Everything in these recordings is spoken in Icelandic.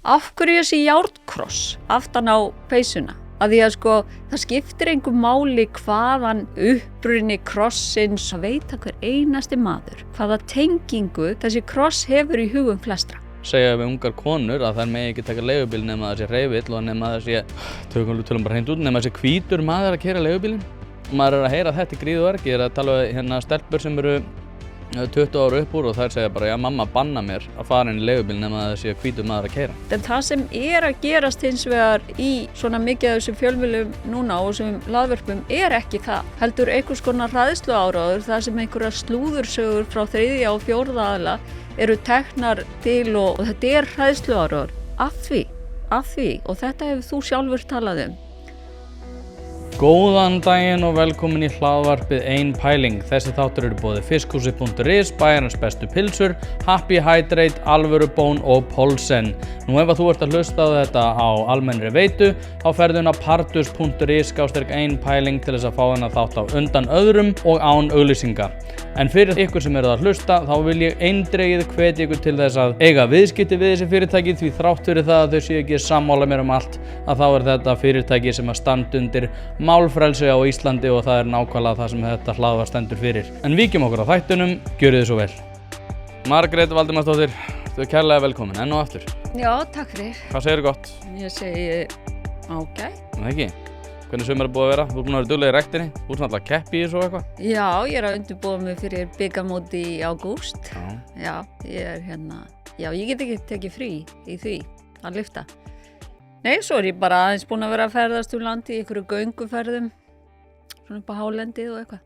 af hverju þessi járnkross aftan á peysuna? Af því að sko, það skiptir engu máli hvaðan uppruni krossins, það veit hver einasti maður, hvaða tengingu þessi kross hefur í hugum flestra. Segja við ungar konur að þær megi ekki taka leigubíl nema það sé hreyfill og nema það sé, tölum bara hreint út, nema það sé hvítur maður að keyra leigubílinn. Maður að heyra þetta í gríðuverki, ég að tala við stelpur sem eru 20 ára upp úr og þær segja bara, já mamma banna mér að fara inn í leigubíl nema það sé hvítur maður að keyra. En það sem að gerast hins vegar í svona mikið af þessum fjölmiðlum núna og þessum hlaðvörpum ekki það. Heldur einhvers konar hræðsluáróður þar sem einhverjar slúðursögur frá 3. og 4. aðila eru teknar til og þetta hræðsluáróður af því og þetta hefur þú sjálfur talað Góðan daginn og velkomin í hlaðvarpið Ein pæling. Þessi þáttur eru boðið fiskhúsi.is, bæjarins bestu pilsur, Happy Hydrate, Alvöru Bón og Polsen. Nú ef þú ert að hlusta á þetta á almennri veitu, þá ferðu inn á partus.is/ein pæling til þess að fá þennan þátt á undan öðrum og án auglýsinga. En fyrir ykkur sem eru að hlusta, þá vil ég eindregið hvetja ykkur til þess að eiga viðskipti við þessi fyrirtæki því þrátt fyrir það að þau séu ekki sammála mér allt, að þá þetta fyrirtæki sem að standa undir málfrelsi á Íslandi og það nákvæmlega það sem þetta hlaðvarp stendur fyrir. En víkjum okkur á þættunum, gjörið þið svo vel. Margrét Valdimarsdóttir, þú er kærlega velkomin enn og aftur. Já, takk fyrir. Hvað segirðu gott? Ég segi ágætt. Það ekki? Hvernig sumar búið að vera? Þú ert búin að vera dugleg í rektinni? Þú ert náttúrulega keppi í þessu og eitthvað? Já, ég að undirbúa mig fyrir bikarmót í ágúst. Já, ég ég get ekki tekið frí í því að lyfta. Nei, svo ég bara aðeins búin að vera að ferðast landi í einhverju gönguferðum, svona upp á hálendið og eitthvað.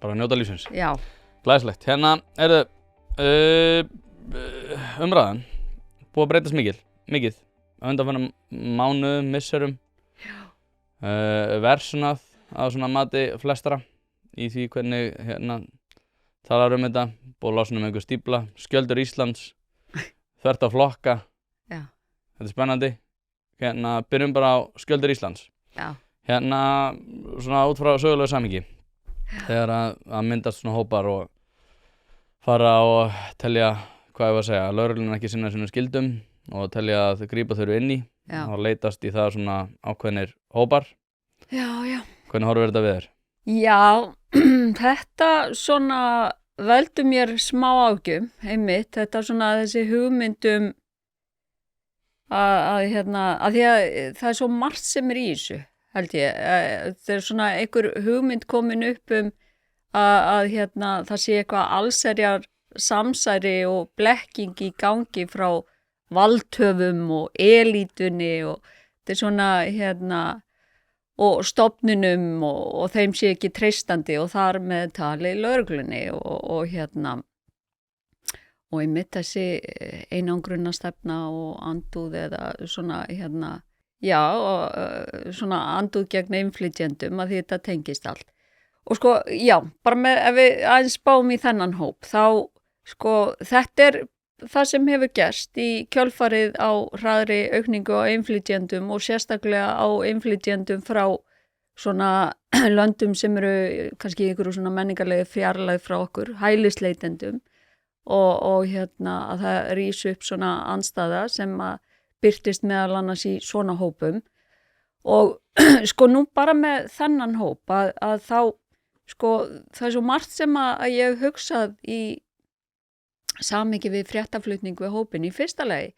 Bara að njóta lífsins? Já. Glæsilegt. Umræðan, búið að breytast mikið, á undanfarnum mánuðum, misserum. Versunað á svona mati flestara í því hvernig talar þetta, búið að losna einhver stífla, skjöldur Íslands, þvert á flokka. Já. Þetta spennandi. Byrjum bara á skjöldur Íslands. Já. Svona út frá sögulegu samhengi. Þegar að myndast svona hópar og fara og telja, hvað ég var að segja, lögreglunni ekki sinna sínum skildum og telja að þau grípa þurfi inn í. Já. Og leitast í það svona ákveðnir hópar. Já. Hvernig horfir þetta við þér? Já, þetta svona veldur mér smá áhyggjum, einmitt, þetta svona þessi hugmyndum að því að það svo margt sem í þessu, held ég. Það svona einhver hugmynd komin upp að það sé eitthvað allsherjar samsæri og blekking í gangi frá valdhöfum og elítunni og þetta svona og stofnunum og þeim sé ekki treystandi og þar með tali lögreglunni og einmitt þessi einangrunarstefna og andúð eða svona svona andúð gegn innflytjendum að þetta tengist allt. Og sko, já, bara ef við aðeins spáum í þennan hóp, þá sko, þetta það sem hefur gerst í kjölfarið á hraðri aukningu á innflytjendum og sérstaklega á innflytjendum frá svona löndum sem eru kannski einhverju svona menningarlegu fjarlægð frá okkur, hælisleitendum og að það rís upp svona andstæða sem að birtist meðal annars í svona hópum og sko nú bara með þennan hóp að þá sko það svo margt sem að ég hugsað í samhengi við fréttaflutning við hópinn. Í fyrsta lagi,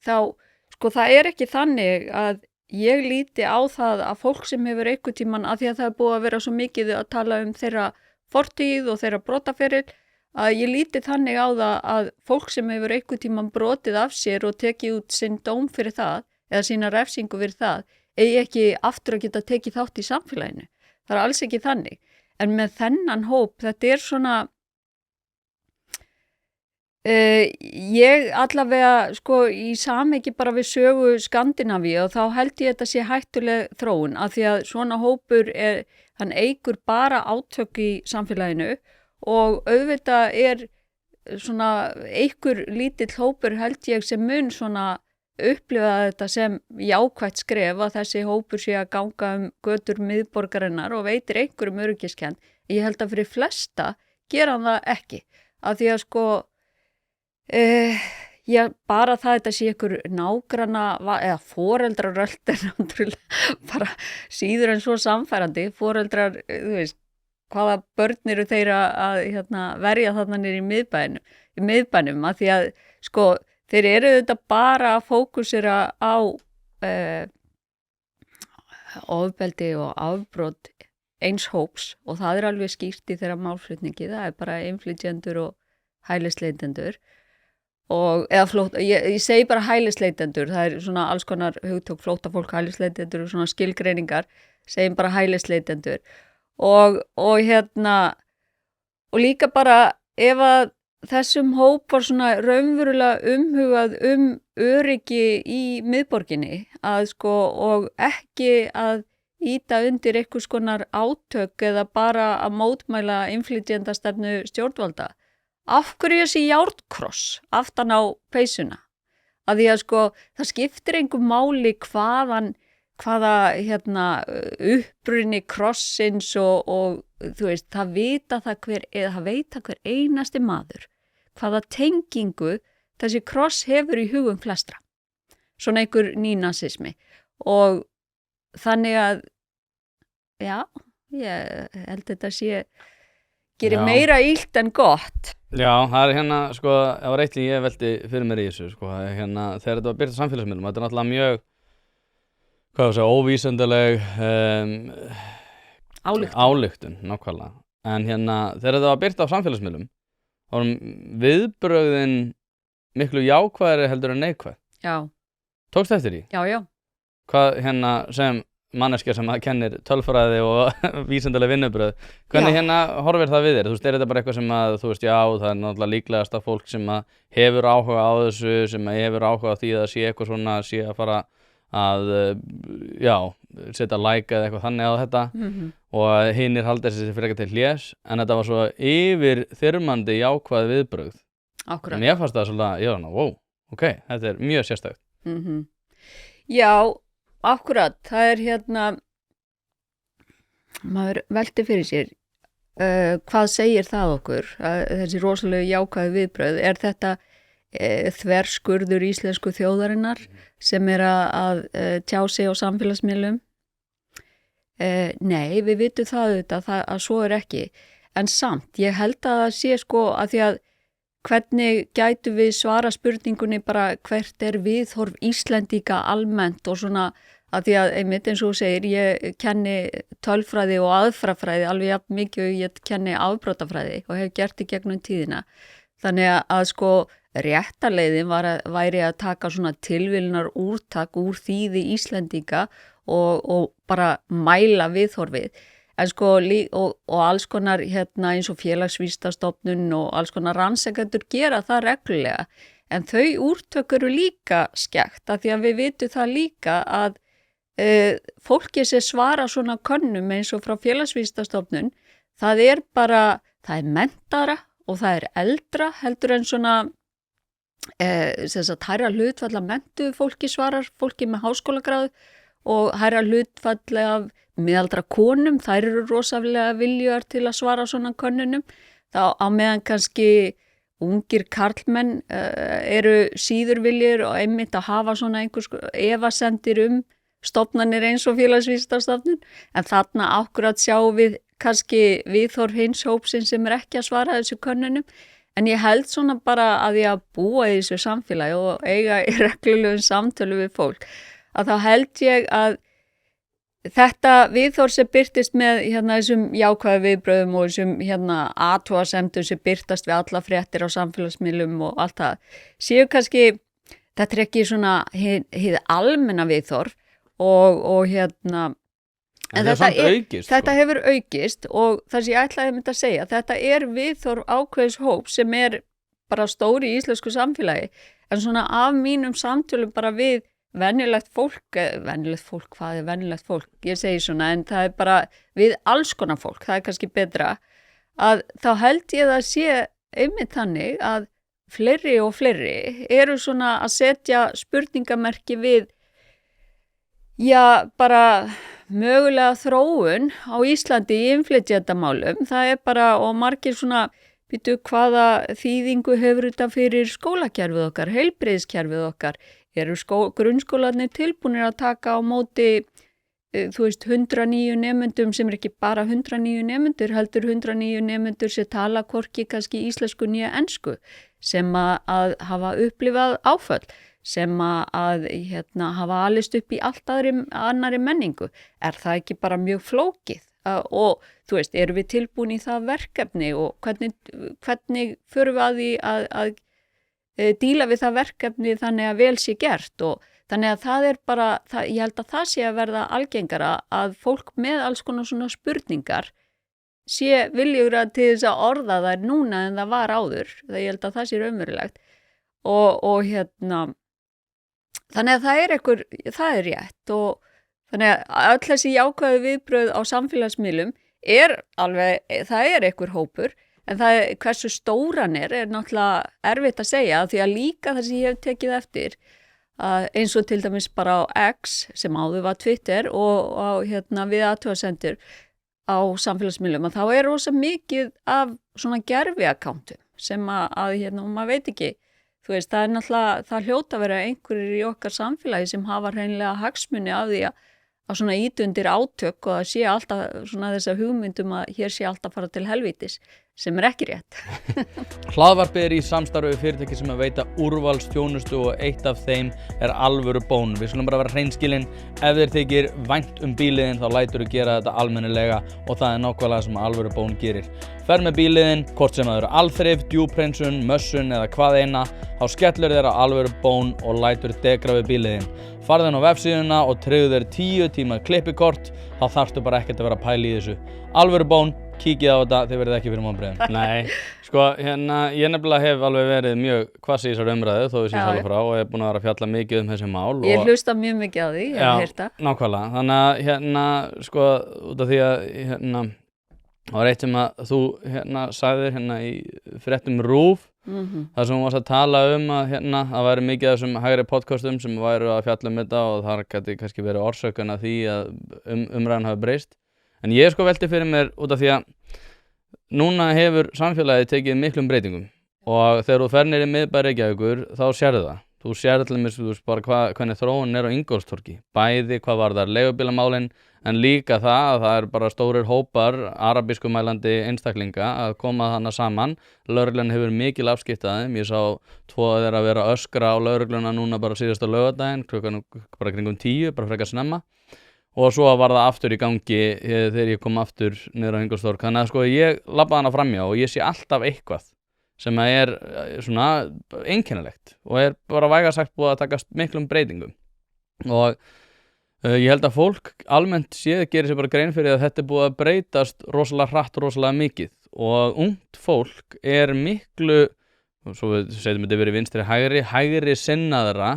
þá, sko það ekki þannig að ég líti á það að fólk sem hefur einhvern tímann, að því að það búið að vera svo mikið að tala þeirra fortíð og þeirra brotaferil, að ég líti þannig á það að fólk sem hefur einhvern tímann brotið af sér og tekið út sinn dóm fyrir það, eða sína refsingu fyrir það, eigi ekki aftur að geta tekið þátt í samfélaginu. Það alls ekki þannig. En með þennan hóp, þetta svona ég allavega sko í samhengi bara við sögu Skandinavíu og þá held ég þetta sé hættuleg þróun af því að svona hópur hann eykur bara átök í samfélaginu og auðvitað svona einhver lítill hópur held ég sem mun svona upplifa þetta sem jákvætt skref að þessi hópur sé að ganga götur miðborgarinnar og veitir einhverjum öryggiskennd. Ég held að fyrir flesta gera hann það ekki af því að sko Já, bara það þetta sé ykkur nágranna eða foreldraröld náttúrulega bara síður en svo samfærandi. Foreldrar, þú veist, hvaða börn eru þeirra að verja þarna niður í miðbænum að því að sko þeir eru þetta bara að fókusera á ofbeldi og afbrot eins hóps og það alveg skýrt í þeirra málflutningi, það bara innflytjendur og hælisleitendur eða ég segi bara hælisleitendur, það svona alls konar hugtök, flóttafólk, hælisleitendur og svona skilgreiningar, segjum bara hælisleitendur og líka bara ef að þessum hóp var svona raunverulega umhugað öryggi í miðborginni að sko og ekki að ýta undir einhvers konar átök eða bara að mótmæla innflytjendastefnu stjórnvalda. Af hverju þessi járnkross aftan á peysuna? Að því að sko það skiptir engu máli hvaða uppruni krossins og þú veist, það veit hver einasti maður hvaða tengingu þessi kross hefur í hugum flestra. Svona einhver nýnasismi og þannig að já, ég held þetta gerir meira illt en gott. Já, það sko, það var eitt sem ég velti fyrir mér í þessu, sko, þegar þetta var byrjað á samfélagsmiðlum, þetta náttúrulega mjög, óvísendaleg ályktun, nákvæmlega. En þegar þetta var byrjað á samfélagsmiðlum, þá var viðbrögðin miklu jákvæðari heldur en neikvæð. Já. Tókstu eftir því? Já, já. Hvað sem manneskja sem kennir tölfræði og vísindaleg vinnubrögð, hvernig horfir það við þér? Þú veist, þetta bara eitthvað sem að, þú veist, já, það náttúrulega líklegasta fólk sem að hefur áhuga á þessu, sem að hefur áhuga á því að sé eitthvað svona, sé að fara að, setja like eða eitthvað þannig á þetta og hinir halda þessi fyrir ekki til hlés, en þetta var svo yfir þyrmandi jákvæð viðbrögð. Akkurat. Mér fannst það svolítið, wow, ok, þetta mjög sérstakt. Já, akkurat, það maður velti fyrir sér hvað segir það okkur, þessi rosalega jákvæðu viðbrögð, þetta þverskurður íslensku þjóðarinnar sem að tjá sig á samfélagsmiðlum? Nei, við vitum það auðvitað að svo ekki, en samt, ég held að það sé sko að því að hvernig gætu við svara spurningunni bara hvert viðhorf Íslendinga almennt og svona að því að einmitt eins og þú segir, ég kenni tölfræði og aðferðafræði alveg jafn mikið og ég kenni afbrotafræði og hef gert í gegnum tíðina. Þannig að sko réttaleiðin væri að taka svona tilviljunar úrtak úr þýði Íslendinga og bara mæla viðhorfið. En sko, og alls konar eins og félagsvísindastofnun og alls konar rannsakendur gera það reglulega. En þau úrtök eru líka skekkt, af því að við vitum það líka að fólki sem svara svona könnum eins og frá félagsvísindastofnun, það er menntara og það eldra heldur en svona hærra hlutfall af menntuðu fólki svarar, fólki með háskólagráðu og hærra hlutfall af miðaldra konum, þær eru rosalega viljugar til að svara svona könnunum, þá á meðan kannski ungir karlmenn eru síður viljur og einmitt að hafa svona einhvers efasemdir stofnanir eins og félagsvísindastofnun, en þarna akkurat sjáum við kannski viðhorf hins hópsins sem ekki að svara þessu könnunum, en ég held svona bara að ég að búa í þessu samfélagi og eiga í reglulegum samtölu við fólk, að þá held ég að þetta viðhorf sem birtist með þessum jákvæðu viðbrögðum og þessum athugasemdum sem birtast við alla fréttir á samfélagsmiðlum og allt það, séu kannski, þetta ekki svona hið almenna viðhorf og en þetta hefur aukist og það sem ég ætlaði að segja, þetta viðhorf ákveðis hóp sem bara stóri í íslensku samfélagi, en svona af mínum samtölum bara við venjulegt fólk, hvað venjulegt fólk? Ég segi svona, en það bara við alls konar fólk, það kannski betra, að þá held ég að sé einmitt þannig að fleiri og fleiri eru svona að setja spurningamerki við, bara mögulega þróun á Íslandi í innflytjendamálum, það bara, og margir svona býtu hvaða þýðingu hefur þetta fyrir skólakerfið okkar, heilbrigðiskerfið okkar, eru grunnskólarnir tilbúnir að taka á móti, 109 nemendum sem ekki bara 109 nemendur, heldur 109 nemendur sem tala hvorki kannski íslensku nýja ensku, sem að hafa upplifað áföll, sem að hafa alist upp í allt annari menningu. Er það ekki bara mjög flókið? Og erum við tilbúin í það verkefni og hvernig förum við að því að díla við það verkefni þannig að vel sé gert og þannig að það bara, ég held að það sé að verða algengara að fólk með alls konar svona spurningar sé viljugra til þess að orða þær núna en það var áður, það ég held að það sé raunverulegt og þannig að það er rétt og þannig að öll þessi jákvæðu viðbrögð á samfélagsmiðlum það er einhver hópur, en hversu stóran er náttúrulega erfitt að segja því að líka það sem ég hef tekið eftir, eins og til dæmis bara á X sem áður var Twitter og við athugasemdir á samfélagsmiðlum, að þá er rosa mikið af svona gerfi-akkántum sem maður veit ekki, það er náttúrulega, það hljóta að vera einhverjir í okkar samfélagi sem hafa hreinlega hagsmuni af því að svona ýta undir átök og að sé alltaf svona þessa hugmyndum að hér sé alltaf fara til helvítis, sem er ekki rétt. Hlaðvarpið er í samstarfi við fyrirtæki sem að veita úrvalsþjónustu og eitt af þeim er Alvöru Bón. Við skulum bara vera hreinskilin, ef þér þykir vænt bíliðin þá læturðu gera þetta almennilega og það er nákvæmlega sem Alvöru Bón gerir. Fer með bíliðin, hvort sem það eru alþrif, djúphreinsun, mössun eða hvað eina, þá skellur þér á Alvöru Bón og lætur degra við bíliðin. Farðu inn á vefsíðuna og tryggðu þér 10 tíma klippikort, þá þarftu bara ekkert að vera að pæla í þessu. Alvöru Bón, kíkið á þetta, þið verðið ekki fyrir vonbrigðum. Nei, sko, ég nefnilega hef alveg verið mjög hvassi í þessari umræðu, þó við séum sjálf frá og ég hef búin að vera að fjalla mikið þessi mál. Ég hlusta mjög mikið á því, ég hef heyrt það. Já, nákvæmlega. Þannig að, sko, út af því að, það var eitt sem að þú sagðir í fréttum RÚV, þar sem þú varst að tala að það væri mikið af þessum hægri podcastum sem væru að fjalla þetta og það gæti kannski verið orsökun að því að umræðan hafi breyst. En ég sko velti fyrir mér út af því að núna hefur samfélagið tekið miklum breytingum og þegar þú fer niður í miðbæ Reykjavíkur þá sérðu það. Þú sér til dæmis bara hvernig þróunin er á Ingólfstorgi, bæði hvað varðar leigubílamálin en líka það að það bara stórir hópar arabískumælandi einstaklinga að koma þarna saman. Lögreglan hefur mikil afskipti af þeim. Ég sá 2 þeirra vera að öskra á lögregluna núna bara síðasta laugardaginn, klukkan bara kringum 10, bara frekar snemma. Og svo var það aftur í gangi þegar ég kom aftur niður á Ingólfstorg. Þannig að sko ég labbaði hana framhjá og ég sé alltaf eitthvað sem er svona einkennilegt og er bara vægast sagt búið að taka miklum breytingum. Og ég held að fólk almennt séð gerir sér bara grein fyrir að þetta er búið að breytast rosalega hratt, rosalega mikið og ungt fólk er miklu, svo við setjum þetta verið vinstri hægri sinnaðra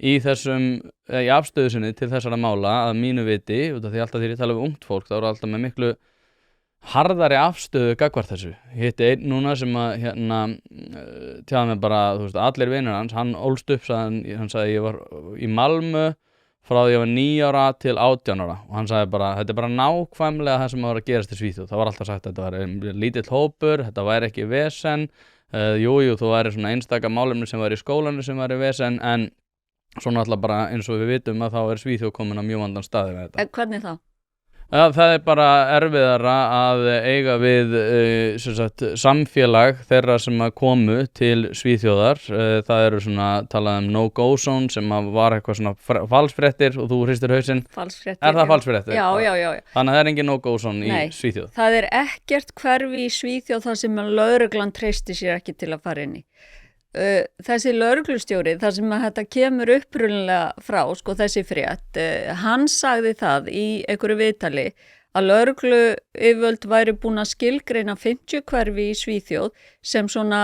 í afstöðu sinni til þessara mála að mínu viti, út af því alltaf þegar ég tala um ungt fólk þá eru alltaf með miklu harðari afstöðu gagnvart þessu. Ég hitti einn núna sem að tjáði mig bara, allir vinir hans, hann ólst upp, hann sagði ég var í Malmö frá því ég var 9 ára til 18 ára og hann sagði bara, þetta er bara nákvæmlega það sem var að gerast í Svíþjóð. Það var alltaf sagt að þetta var lítill hópur, þetta væri ekki vesen, jú, þú væri svona einstaka málefni sem væri í skólanu sem væri vesen, en svona alltaf bara eins og við vitum að þá er Svíþjóð komin á mjög vandan staði með þetta. Hvernig þá? Það er bara erfiðara að eiga við samfélag þeirra sem komu til Svíþjóðar. Það eru svona talað no-go zone sem var eitthvað svona falsfréttir og þú hristir hausinn. Falsfréttir. Er það falsfréttir? Já. Þannig að það er engin no-go zone í Svíþjóð. Það er ekkert hverfi í Svíþjóð þar sem lögreglan treysti sér ekki til að fara inn í. Þessi lögreglustjóri, þar sem að þetta kemur upprunalega frá, sko þessi frétt, hann sagði það í einhverju viðtali að lögregluyfirvöld væri búin að skilgreina 50 hverfi í Svíþjóð sem svona,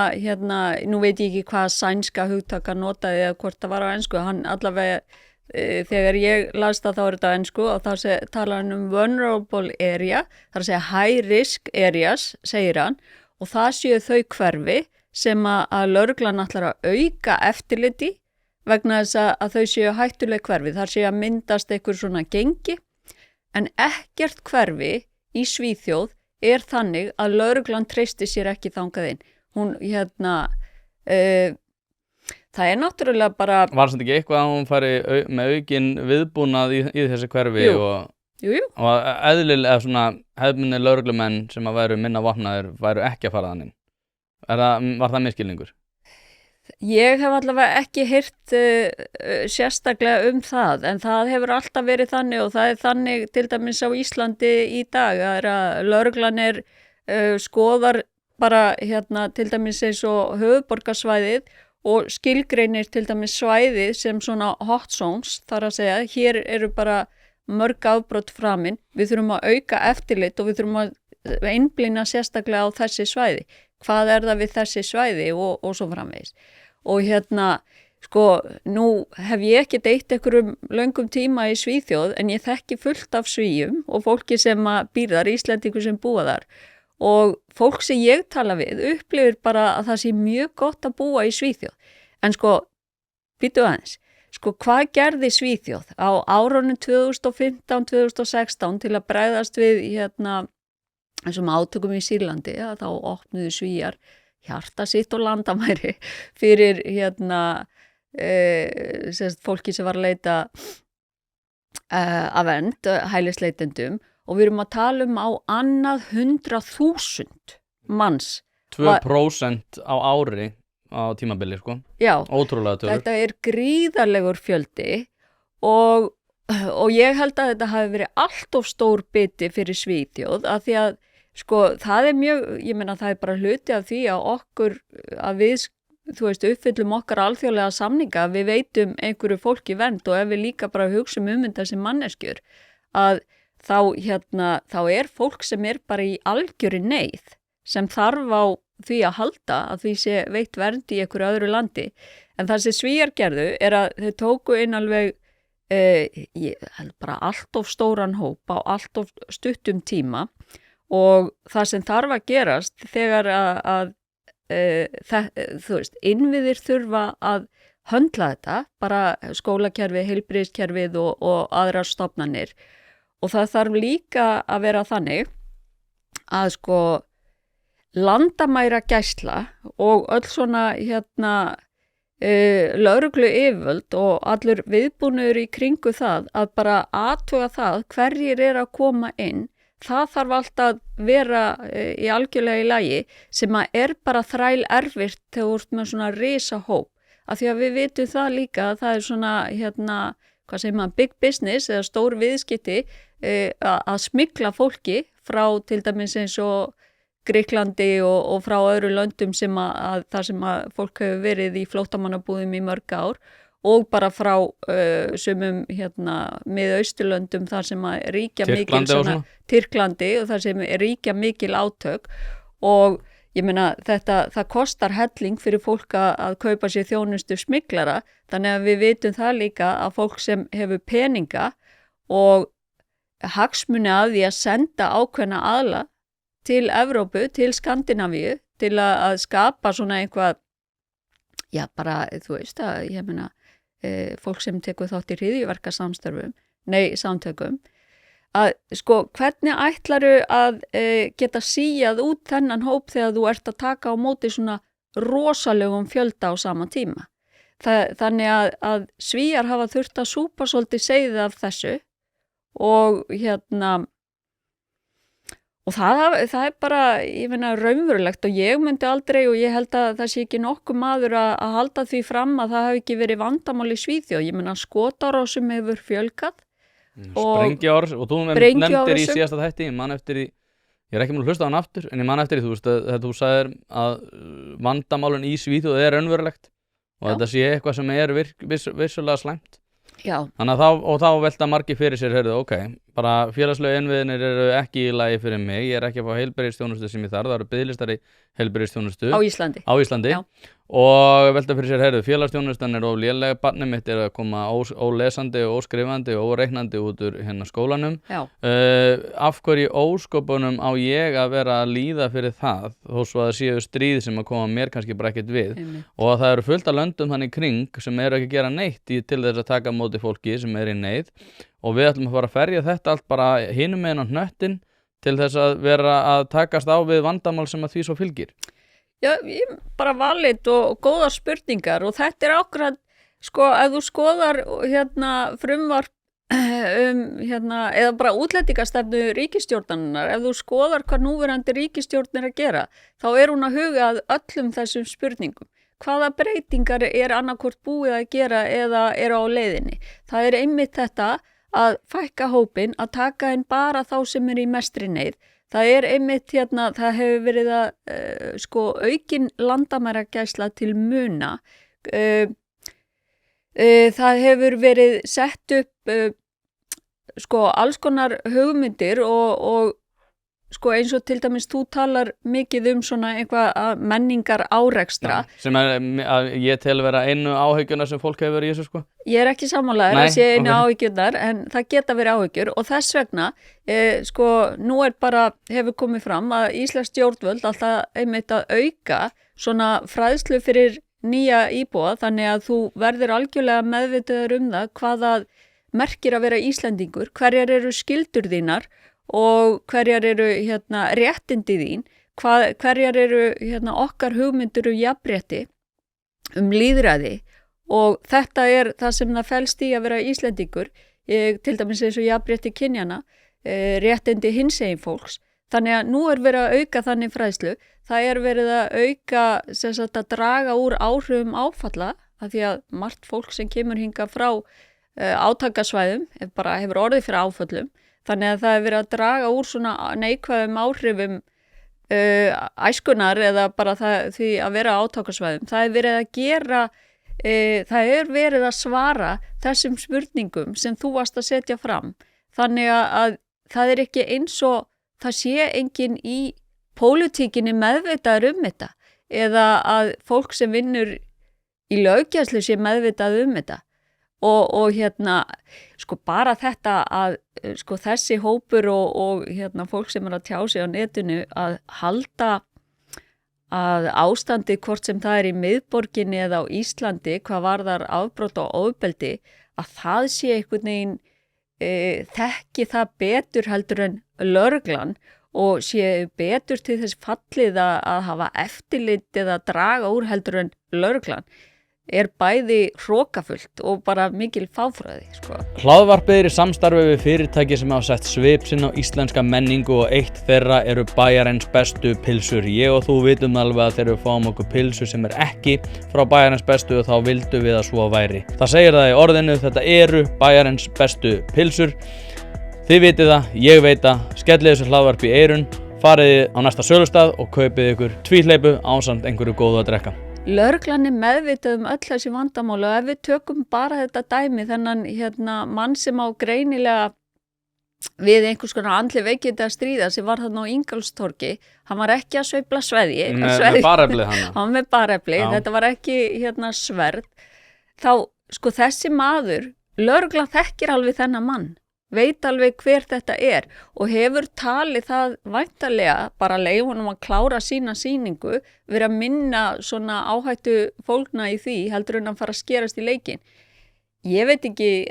nú veit ég ekki hvað sænska hugtaka notaði eða hvort það var á ensku, hann allavega, þegar ég las það þá er þetta á ensku og þá talar hann vulnerable area, þar að segja high risk areas, segir hann, og það séu þau hverfi sem að lögreglan ætlar að auka eftirliti vegna þess að þau séu hættuleg hverfi. Þar séu að myndast einhver svona gengi en ekkert hverfi í Svíþjóð þannig að lögreglan treysti sér ekki þangað inn. Hún, það náttúrulega bara... Var þetta ekki eitthvað að hún fari með aukin viðbúnað í þessi hverfi? Jú. Og eðlilega svona hefðbundnir lögreglumenn sem að væru minna vopnaðir væru ekki að fara þannig. Var það misskilningur? Ég hef allavega ekki heyrt sérstaklega það, en það hefur alltaf verið þannig og það þannig til dæmis á Íslandi í dag að lögreglan skoðar bara til dæmis eins og höfuðborgarsvæðið og skilgreinir til dæmis svæðið sem svona hot zones, þar að segja, hér eru bara mörg afbrot framin, við þurfum að auka eftirlit og við þurfum að einblína sérstaklega á þessi svæði. Hvað það við þessi svæði og svo framvegis. Og sko, nú hef ég ekki eytt einhverjum löngum tíma í Svíþjóð, en ég þekki fullt af Svíum og fólki sem býr þar, Íslendingur sem búa þar. Og fólk sem ég tala við upplifir bara að það sé mjög gott að búa í Svíþjóð. En sko, býtu aðeins, sko hvað gerði Svíþjóð á árunum 2015-2016 til að bregðast við þessum átökum í Sýrlandi, þá opnuðu Svíjar hjarta sitt og landamæri fyrir fólki sem var að leita að vernd, hælisleitendum, og við erum að tala á annað 100.000 manns. 2% á ári á tímabili, sko. Já, ótrúlega tölur. Þetta gríðarlegur fjöldi og ég held að þetta hafi verið allt of stór biti fyrir Svíþjóð, af því að sko, það mjög, ég meina það bara hluti af því að okkur, að við, uppfyllum okkar alþjóðlega samninga, við veitum einhverju fólki vernd og ef við líka bara hugsum þessi manneskjur, að þá fólk sem bara í algjöri neyð, sem þarf á því að halda að því sé veitt vernd í einhverju öðru landi. En það sem Svíar gerðu að þau tóku inn alveg, bara allt of stóran hóp á allt of stuttum tíma. Og það sem þarf að gerast þegar innviðir þurfa að höndla þetta, bara skólakerfið, heilbrigðiskerfið og aðrar stofnanir. Og það þarf líka að vera þannig að sko landamæragæsla og öll svona lögreglu yfirvöld og allur viðbúnaður í kringu það að bara athuga það hverjir að koma inn. Það þarf alltaf að vera í algjörlega í lagi sem bara þræl erfitt þegar þú ert með svona risahóp. Af því að við vitum það líka að það svona, hvað segir maður, big business eða stór viðskipti að smygla fólki frá til dæmis eins og Grikklandi og frá öðru löndum sem þar sem fólk hefur verið í flóttamannabúðum í mörg ár. Og bara frá sumum Miðausturlöndum þar sem ríkja mikil Tyrklandi og þar sem ríkja mikil átök og ég meina það kostar helling fyrir fólk að kaupa sér þjónustu smyglara, þannig að við vitum það líka að fólk sem hefur peninga og hagsmuni að því að senda ákveðna aðla til Evrópu, til Skandinavíu, til að skapa svona einhvað, já bara þú veist að ég meina fólk sem tekur þátt í hryðjuverkasamtökum, að sko hvernig ætlaru að geta síjað út þennan hóp þegar þú ert að taka á móti svona rosalegum fjölda á sama tíma. Þannig að Svíar hafa þurft að súpa svolítið seyðið af þessu og og það bara, ég meina, raunverulegt og ég myndi aldrei og ég held að það sé ekki nokkuð maður að halda því fram að það hafi ekki verið vandamál í Svíþjóð. Ég meina, skotárásum hefur fjölgað. Sprengjuárás og þú nefndir í síðasta þætti, ég man eftir því, ég ekki múin að hlusta á hann aftur, en ég man eftir því, þú sagðir að vandamálun í Svíþjóð raunverulegt og þetta sé eitthvað sem vissulega slæmt. Já. Þannig að þá velta margir fyrir sér, ok, bara félagslegu innviðinir eru ekki í lagi fyrir mig, ég ekki að fá heilbrigðisþjónustu sem ég þarf, það eru biðlistar í heilbrigðisþjónustu á Íslandi. Já. Og velta fyrir sér, félagsþjónustan of léleg, barnið mitt að koma ólesandi og óskrifandi og óreiknandi út úr skólanum. Af hverju óskopunum á ég að vera að líða fyrir það, þó svo að það séu stríð sem að koma mér kannski bara ekkert við. Og að það eru fullt af löndum þannig kring sem eru ekki að gera neitt til þess að taka á móti fólki sem í neyð og við ætlum að fara að ferja þetta allt bara hinum meginn á hnöttin til þess að vera að takast á við vandamál sem að því svo fylgir? Já, bara valið og góðar spurningar og þetta ákveðan, ef þú skoðar frumvarp eða bara útlendingastefnu ríkisstjórnarinnar, ef þú skoðar hvað núverandi ríkisstjórn að gera, þá hún að huga að öllum þessum spurningum. Hvaða breytingar annarkvort búið að gera eða á leiðinni? Það einmitt þetta að fækka hópinn, að taka inn bara þá sem í mestri neyð. Það einmitt það hefur verið að aukin landamæragæsla til muna. Það hefur verið sett upp alls konar hugmyndir og eins og til dæmis þú talar mikið svona eitthvað menningar árekstra. Sem að ég tel vera einu áhyggjuna sem fólk hefur í þessu Ég ekki sammálaður að sé einu áhyggjunar en það geta verið áhyggjur og þess vegna nú bara hefur komið fram að íslensk stjórnvöld alltaf einmitt að auka svona fræðslu fyrir nýja íbúa þannig að þú verður algjörlega meðvitaður það hvað það merkir að vera Íslendingur, hverjar eru skyldur þínar og hverjar eru réttindi þín, hverjar eru okkar hugmyndir jafnrétti, lýðræði og þetta það sem það felst í að vera Íslendingur, til dæmis eins og jafnrétti kynjanna, réttindi hinsegin fólks. Þannig að nú verið að auka þannig fræðslu, það verið að auka að draga úr áhrifum áfalla af því að margt fólk sem kemur hingað frá átakasvæðum hefur orðið fyrir áföllum, þannig að það verið að draga úr svona neikvæðum áhrifum æskunar eða bara því að vera á átakasvæðum. Það verið að gera, það verið að svara þessum spurningum sem þú varst að setja fram, þannig að það ekki eins og það sé enginn í pólitíkinni meðvitaður þetta eða að fólk sem vinnur í löggæslu sé meðvitað þetta og bara þetta að þessi hópur og fólk sem að tjá sig á netinu að halda að ástandið hvort sem það í miðborginni eða á Íslandi hvað varðar afbrot og ofbeldi að það sé einhvern veginn þekki það betur heldur en lögreglan og sé betur til þess fallið að hafa eftirlit eða draga úr heldur en lögreglan bæði hrókafullt og bara mikil fáfræði. Hlaðvarpið í samstarfi við fyrirtæki sem hafa sett svip sinn á íslenska menningu og eitt þeirra eru Bæjarins bestu pylsur. Ég og þú vitum alveg að þegar við fáum okkur pylsu sem ekki frá Bæjarins bestu og þá vildum við að svo væri. Það segir það í orðinu, þetta eru Bæjarins bestu pylsur. Þið vitið það, ég veit það, skellið þessu hlaðvarpi í eyrun, farið á næsta sölustað og kaupið ykkur tvíhleypu ásamt einhverju góðu að drekka. Lögreglan meðvitað öll þessi vandamál og ef við tökum bara þetta dæmi þennan mann sem á greinilega við einhvers konar andleg veikindi að stríða sem var þarna á Ingólfstorgi, hann var ekki að sveifla sveðji. Með barefli hann. Hann með barefli, þetta var ekki sverð. Þá þessi maður, lögreglan þekkir alveg þennan mann. Veit alveg hver þetta og hefur talið það væntanlega bara leyfa honum að klára sína sýningu, vera að minna svona áhættu fólkna í því heldur en að fara að skerast í leikinn. Ég veit ekki,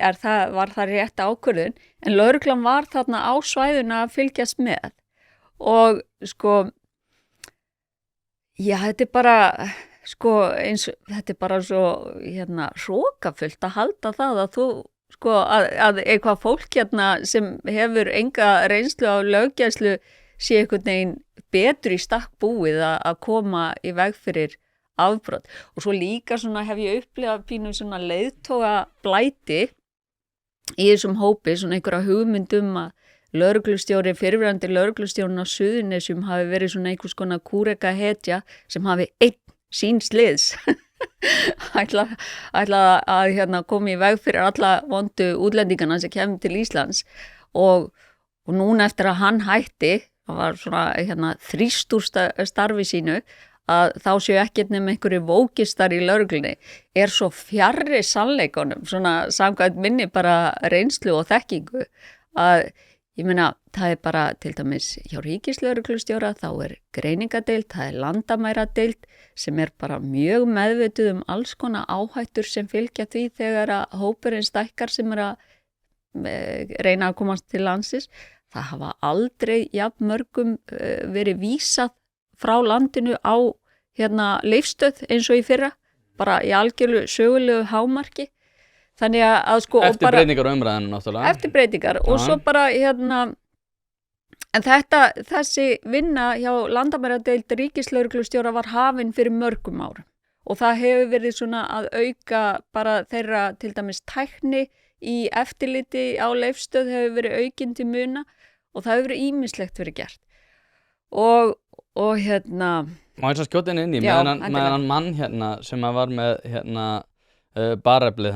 var það rétt ákvörðun, en lögreglan var þarna á svæðuna að fylgjast með og já, þetta bara þetta bara svo hrókafullt að halda það að þú að eitthvað fólk sem hefur enga reynslu á löggæslu sé einhvern veginn betur í stakk búið að koma í veg fyrir afbrot. Og svo líka hef ég upplifað pínu leiðtoga blæti í þessum hópi, einhverja hugmyndum að lögreglustjóri, fyrrverandi lögreglustjórinn á Suðurnesjum hafi verið einhvers konar kúreka hetja sem hafi einn síns liðs. ætla að koma í veg fyrir alla vondu útlendingana sem kemur til Íslands og núna eftir að hann hætti, hann var þrýst úr starfi sínu að þá séu ekkert nema einhverju vókistar í lögreglunni svo fjarri sannleikunum, samkvæmt minni bara reynslu og þekkingu að ég meina, það bara til dæmis hjá ríkislögreglustjóra, þá greiningadeild, það landamæradeild sem bara mjög meðvituð alls konar áhættur sem fylgja því þegar að hópurinn stækkar sem að reyna að komast til landsins. það hafa aldrei jafn mörgum verið vísað frá landinu á leifstöð eins og í fyrra, bara í algjörlu sögulegu hámarki. Þannig að sko... Eftir breytingar og umræðinu náttúrulega. Eftir breytingar og svo bara en þessi vinna hjá landamæradeild ríkislögreglustjóra var hafin fyrir mörgum árum og það hefur verið svona að auka bara þeirra til dæmis tækni í eftirliti á leifstöð hefur verið aukin til muna og það hefur verið ýmislegt verið gert og Má ég svo skjóta inn í meðan mann sem að var með bareflið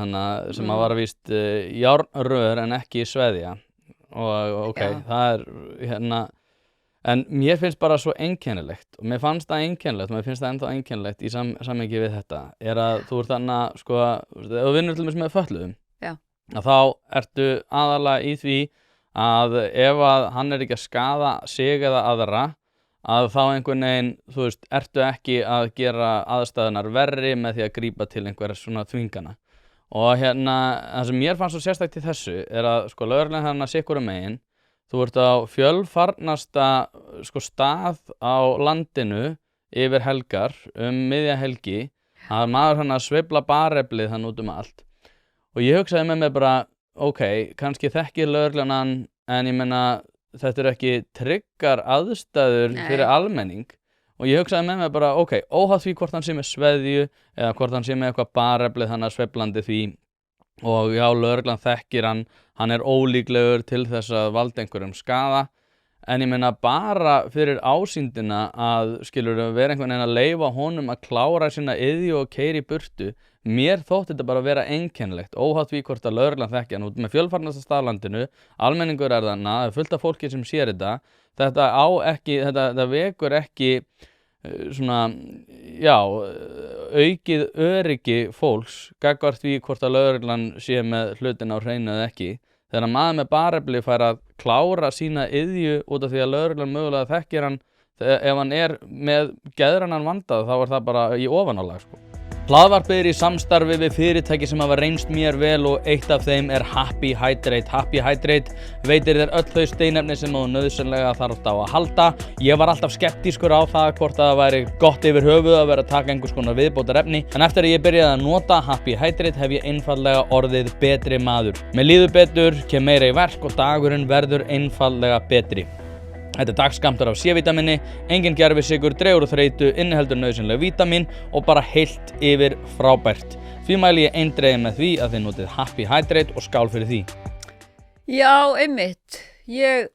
sem að var víst járnrör en ekki sveðja og það en mér finnst bara svo einkennilegt og mér finnst það ennþá einkennilegt í samhengi við þetta að þú ert þannig sko, ef þú vinnur til dæmis með fötluðum að þá ertu aðalega í því að ef að hann er ekki að skaða sig eða aðra að þá einhvern veginn, þú veist, ertu ekki að gera aðstæðunar verri með því að grípa til einhverja svona þvingana. Og það sem mér fannst svo sérstakt í þessu að sko lögreglan sikkurum megin, þú ert á fjölfarnasta sko stað á landinu yfir helgar miðja helgi, að maður sveifla bareflið út allt. Og ég hugsaði með mér bara, kannski þekkir lögreglan en ég meina þetta ekki tryggar aðstæður fyrir almenning og ég hugsaði með mér bara, óháð því hvort hann sé með sveðju eða hvort hann sé með eitthvað bareflið sveiflandi því og já, lögreglan þekkir hann er ólíklegur til þess að valda einhverjum skaða en ég meina bara fyrir ásýndina að vera einhvern veginn að leyfa honum að klára sína iðju og keyra í burtu. Mér þótti þetta bara að vera einkennilegt, óháð því hvort að lögreglan þekki hann út með fjölfarnasta staðlandinu, almenningur þarna, það fyllt af fólki sem sér þetta vekur ekki svona, aukið öryggi fólks, gagnvart því hvort að lögreglan sé með hlutina á hreinu eða ekki. Þegar maður með barefli fær að klára sína iðju út af því að lögreglan mögulega þekkir hann, ef hann er með geðrænan vanda þá er það bara í ofanálag sko. Hlaðvarpið er í samstarfi við fyrirtæki sem hafa reynst mér vel og eitt af þeim er Happy Hydrate. Happy Hydrate veitir þér öll þau steinefni sem þú nauðsynlega þarft á að halda. Ég var alltaf skeptískur á það hvort það væri gott yfir höfuð að vera að taka einhvers konar viðbótarefni, en eftir að ég byrjaði að nota Happy Hydrate hef ég einfaldlega orðið betri maður. Mér líður betur, kem meira í verk og dagurinn verður einfaldlega betri. Þetta er dagskammtur af C-vítamini, engin gervisykur, dregur úr þreytu, inniheldur nauðsynleg vítamin og bara heilt yfir frábært. Því mæli ég eindregið með því að þið notið Happy Hydrate og skál fyrir því. Já, einmitt. Ég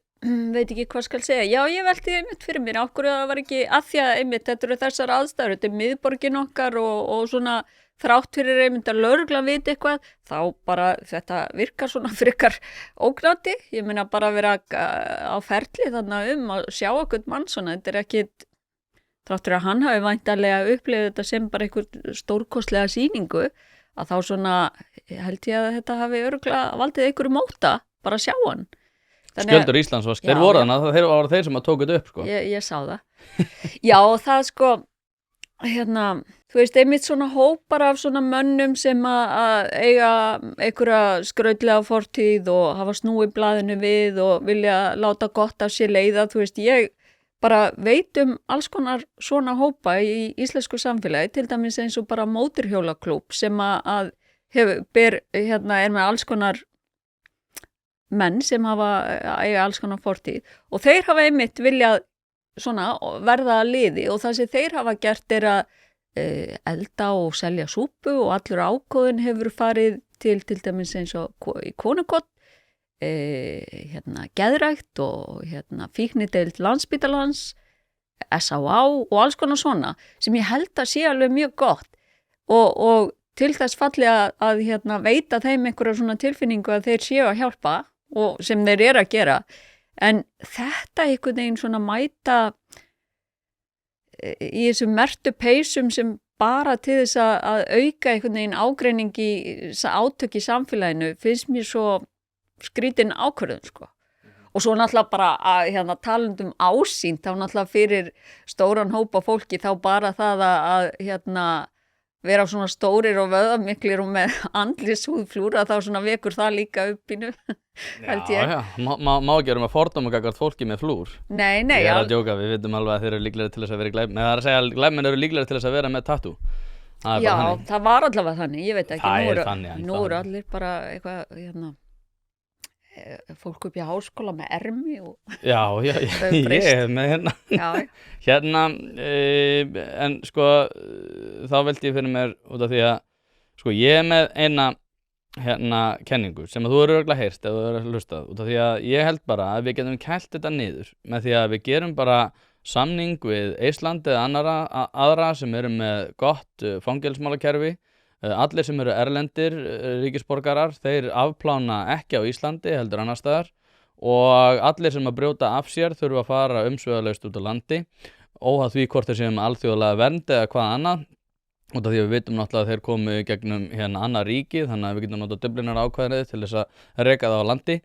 veit ekki hvað skal segja. Já, ég velti einmitt fyrir mér. Okkur það var ekki að því að einmitt þetta eru þessar aðstæður. Þetta er miðborgin okkar og svona þrátt fyrir einmitt að lögreglan viti eitthvað, þá bara þetta virkar svona frekar ógnandi. Ég meina bara vera á ferli þannig að sjá okkur mann svona. Þetta er ekki, þrátt fyrir að hann hafi væntanlega upplifið þetta sem bara einhver stórkostlega sýningu, að þá svona held ég að þetta hafi örugglega valdið einhverju móta, bara sjá hann. Skjöldur Íslands, þeir voru þannig að þeir voru þeir sem að tóku þetta upp sko. Ég sá það. Já, það sko, þú veist, einmitt svona hópar af svona mönnum sem að eiga einhverja skrautlega fortíð og hafa snúið blaðinu við og vilja láta gott af sér leiða, þú veist, ég bara veit alls konar svona hópa í íslensku samfélagi, til dæmis eins og bara mótorhjólaklúbb sem að er með alls konar menn sem eiga alls konar fortíð og þeir hafa einmitt viljað svona verða að liði og það sem þeir hafa gert er að elda og selja súpu og allur ágóðin hefur farið til dæmis eins og í Konukott, geðrækt og fíknideild Landspítalans, SÁÁ og alls konar svona sem ég held að sé alveg mjög gott og til þess falli að veita þeim einhverja svona tilfinningu að þeir séu að hjálpa og sem þeir eru að gera. En þetta einhvern veginn svona mæta í þessum mertu peysum sem bara til þess að auka einhvern veginn ágreiningi átök í samfélaginu finnst mér svo skrítin ákvörðun sko. Og svo náttúrulega bara að talandi ásýnd þá náttúrulega fyrir stóran hópa fólki þá bara það að vera svona stórir og vöðamiklir og með andlitshúðflúra þá svona vekur það líka upp innu, held ég. Já, má ekki vera með fordóma gagnvart fólki með flúr. Nei, Ég að djóka, við vitum alveg að þeir eru líklegri til þess að vera glæpmenn. Það er að segja að glæpmenn eru líklegri til þess að vera með tattoo. Já, það var allavega þannig, ég veit ekki. Það er þannig. Nú eru allir bara eitthvað, fólk upp í háskóla með ermi og... Já, ég er með hérna. Hérna, en sko, þá veldi ég fyrir mér út af því að, sko, ég er með eina kenningu sem að þú eru örugglega heyrt ef þú eru að hlusta út af því að ég held bara að við getum kælt þetta niður með því að við gerum bara samning við Ísland eða aðra sem eru með gott fangelsmálakerfi. Allir sem eru erlendir ríkisborgarar, þeir afplána ekki á Íslandi heldur annars staðar og allir sem að brjóta af sér þurfa að fara umsvifalaust út á landi óháð því hvort þeir séu með alþjóðlega vernd eða hvað annað. Út af því að við vitum náttúrulega að þeir komu gegnum annað ríki þannig að við getum notað Dublinar ákvæðið til þess að reka það á landi.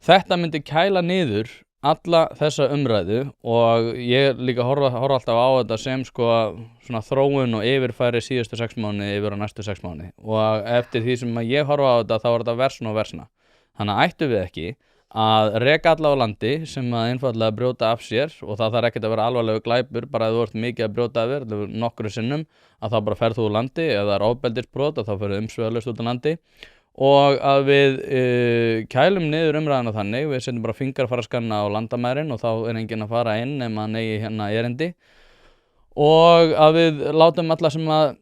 Þetta myndi kæla niður alla þessa umræðu og ég líka horfa alltaf á þetta sem sko svona þróun og yfirfæri síðustu 6 mánuði yfir á næstu 6 mánuði og eftir því sem ég horfa á þetta þá er þetta versna og versna. Þannig að ættum við ekki að reka alla á landi sem að einfaldlega brjóta af sér og það þarf ekkert að vera alvarlegu glæpur bara að þú ert mikið að brjóta af þér nokkru sinnum að þá bara ferð þú úr landi ef það er ofbeldisbrot að þá ferðu umsvifalaust út á landi og að við kælum niður umræðuna þannig við setjum bara fingrafararskanna á landamærin og þá er enginn að fara inn nema hann eigi erindi og að við látum alla sem að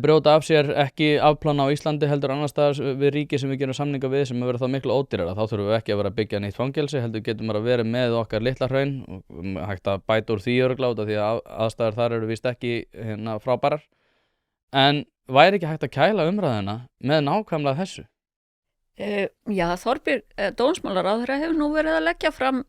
brjóta af sér ekki afplána á Íslandi heldur annars staðar við ríki sem við gerum samninga við sem verður þá miklu ódýrara þá þurfum við ekki að vera að byggja nýtt fangelsi heldur getum að vera með okkar litla hraun og hægt að bæta úr því örugglega út af því að aðstæður þar eru víst ekki frábærar en væri ekki hægt að kæla umræðuna með nákvæmlega þessu? Já, Þorbjörn dómsmálaráðherra hefur nú verið að leggja fram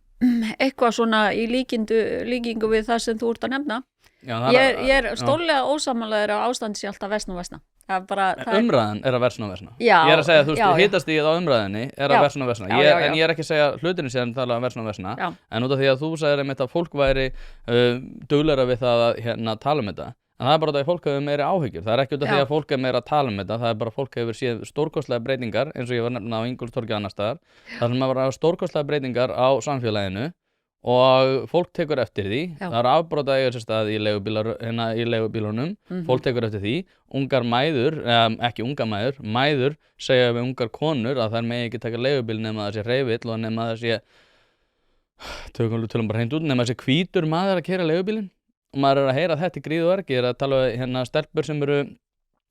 eitthvað svona í líkingu við það sem þú ert að nefna. Já, ég er stórlega ósamanlegur á ástandi sé alltaf versna og versna. Umræðan er að versna og versna. Já, ég er að segja, þú veist, hitastigið á umræðinni er að versna og versna. En ég er ekki að segja hlutinni sem tala um versna og versna. En út af því að þú sagðir einmitt að fólk væri duglegra við það að tala um þetta. En það er bara það að fólk hefur meiri áhyggjur. Það er ekki út af því að fólk er meira að tala um þetta. Það er bara fólk hefur séð stórkostlega breytingar eins og ég var nefna á Ingólfstorgi annars staðar. Það sem að vera stórkostlega breytingar á samfélaginu og fólk tekur eftir því. Það er afbrot að eiga sér stað í leigubílunum. Fólk tekur eftir því. Ungar mæður, ekki ungar mæður segja við ungar konur að þær megi ekki taka leigubíl nema það sé hreyfill og nema það sé tölum bara hreint út nema það sé hvítur maður að keyra leigubílinn. Og maður er að heyra þetta í gríð og ergi, er að tala við stelpur sem eru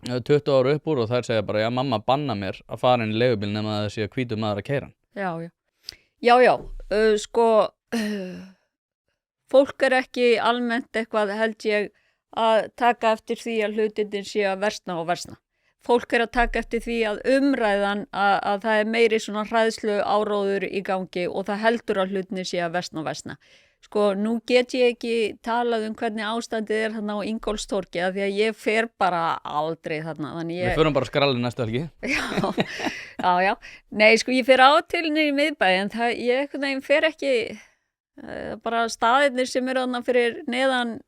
20 ára upp úr og þær segja bara, já mamma banna mér að fara inn í leigubíl nema það sé hvítur maður að keyra hann. Já, sko, fólk er ekki almennt eitthvað held ég að taka eftir því að hlutinni sé að versna og versna. Fólk er að taka eftir því að umræðan að það er meiri svona hræðslu áróður í gangi og það heldur að hlutinni sé að versna og versna. Sko, nú get ég ekki talað um hvernig ástandið er þarna á Ingólfstorgi að því að ég fer bara aldrei þarna. Við förum bara skralli næstu helgi. Já. Nei, sko, ég fer á til niður í miðbæ en ég fer ekki bara staðirnir sem eru þarna fyrir neðan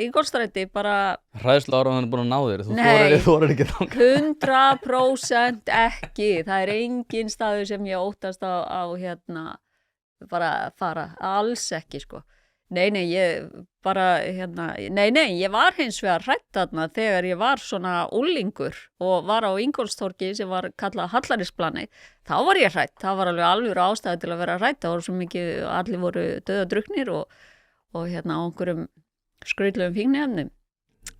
Ingólfsstræti bara... Hræðslu áróðan er búin að ná þér. Þú þorir ekki þangað. 100% ekki. Það er engin staður sem ég óttast á bara fara, alls ekki sko. Nei, ég bara ég var hins vegar hrædd þarna þegar ég var svona úlingur og var á Ingólfstorgi sem var kallað Hallarísplani, þá var ég hrædd, það var alveg ástæði til að vera hrædd, það voru svo mikið, allir voru dauðadrukknir og á einhverjum skrautlegum fíkniefnum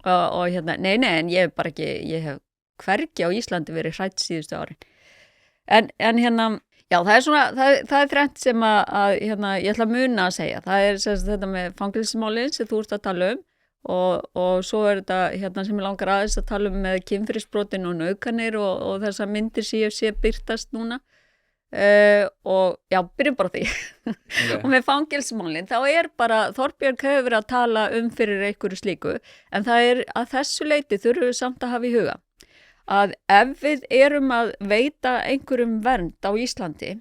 og en ég bara ekki, ég hef hvergi á Íslandi verið hrædd síðustu árin. En já, það er svona, það er þrennt sem að ég ætla að muna að segja. Það er þetta með fangelsismálin sem þú ert að tala um og svo er þetta sem ég langar aðeins að tala um með kynferðisbrotin og nauðganir og þessar myndir sem ég sé birtast núna. Og já, byrjum bara á því. Okay. Og með fangelsismálin, þá er bara, Þorbjörn hefur verið að tala fyrir einhverju slíku, en það er að þessu leyti þurfum við samt að hafa í huga að ef við erum að veita einhverjum vernd á Íslandi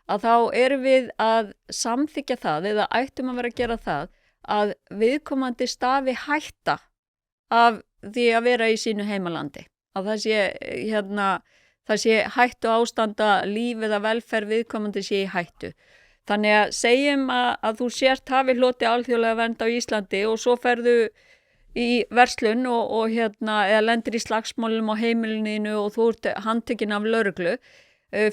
að þá erum við að samþykkja það eða ættum að vera að gera það að viðkomandi stafi hætta af því að vera í sínu heimalandi. Að það sé hættu ástanda, líf eða velferð viðkomandi sé í hættu. Þannig að segjum að þú sért hafi hloti alþjóðlega vernd á Íslandi og svo ferðu í verslun og eða lendir í slagsmálum á heimilinu og þú ert handtekinn af lögreglu.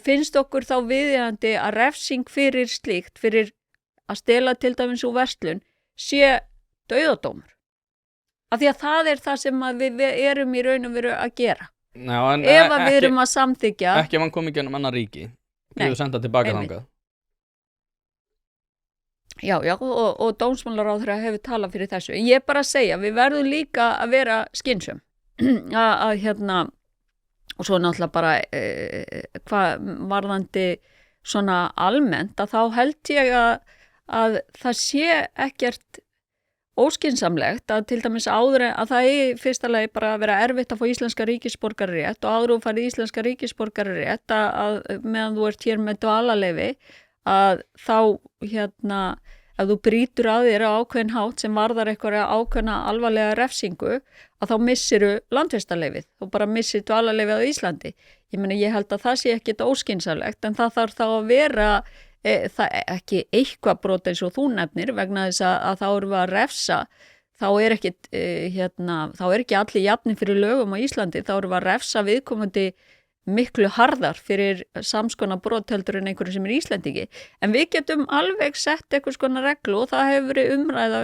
Finnst okkur þá viðeigandi að refsing fyrir slíkt, fyrir að stela til dæmis úr verslun, sé dauðadómur? Af því að það það sem að við erum í raun og veru að gera. Já, en ef að við erum að samþykja. Ekki ef hann kom ekki ennum annar ríki. Þú senda tilbaka þangað. Já, og dómsmálaráðherra hefur talað fyrir þessu. Ég er bara að segja, við verðum líka að vera skynsöm. Og svo náttúrulega bara hvað varðandi svona almennt, að þá held ég að það sé ekkert óskynsamlegt að til dæmis áður að það fyrsta lagi bara að vera erfitt að fá íslenska ríkisborgararétt og áður að fara íslenska ríkisborgararétt að meðan þú ert hér með dvalarleyfi að þá ef þú brýtur að þér á ákveðin hátt sem varðar eitthvað ákveðna alvarlega refsingu að þá missiru landvistarleyfið og bara missir dvalarleyfið á Íslandi. Ég held að það sé ekkert óskynsamlegt en það þarf þá að vera það ekki eitthvað brot eins og þú nefnir vegna þess að þá erum við að refsa þá ekki allir jafnir fyrir lögum á Íslandi, þá erum við að refsa viðkomandi miklu harðar fyrir samskona brot heldur en einhverju sem Íslendingi, en við getum alveg sett einhvers konar reglu og það hefur verið umræða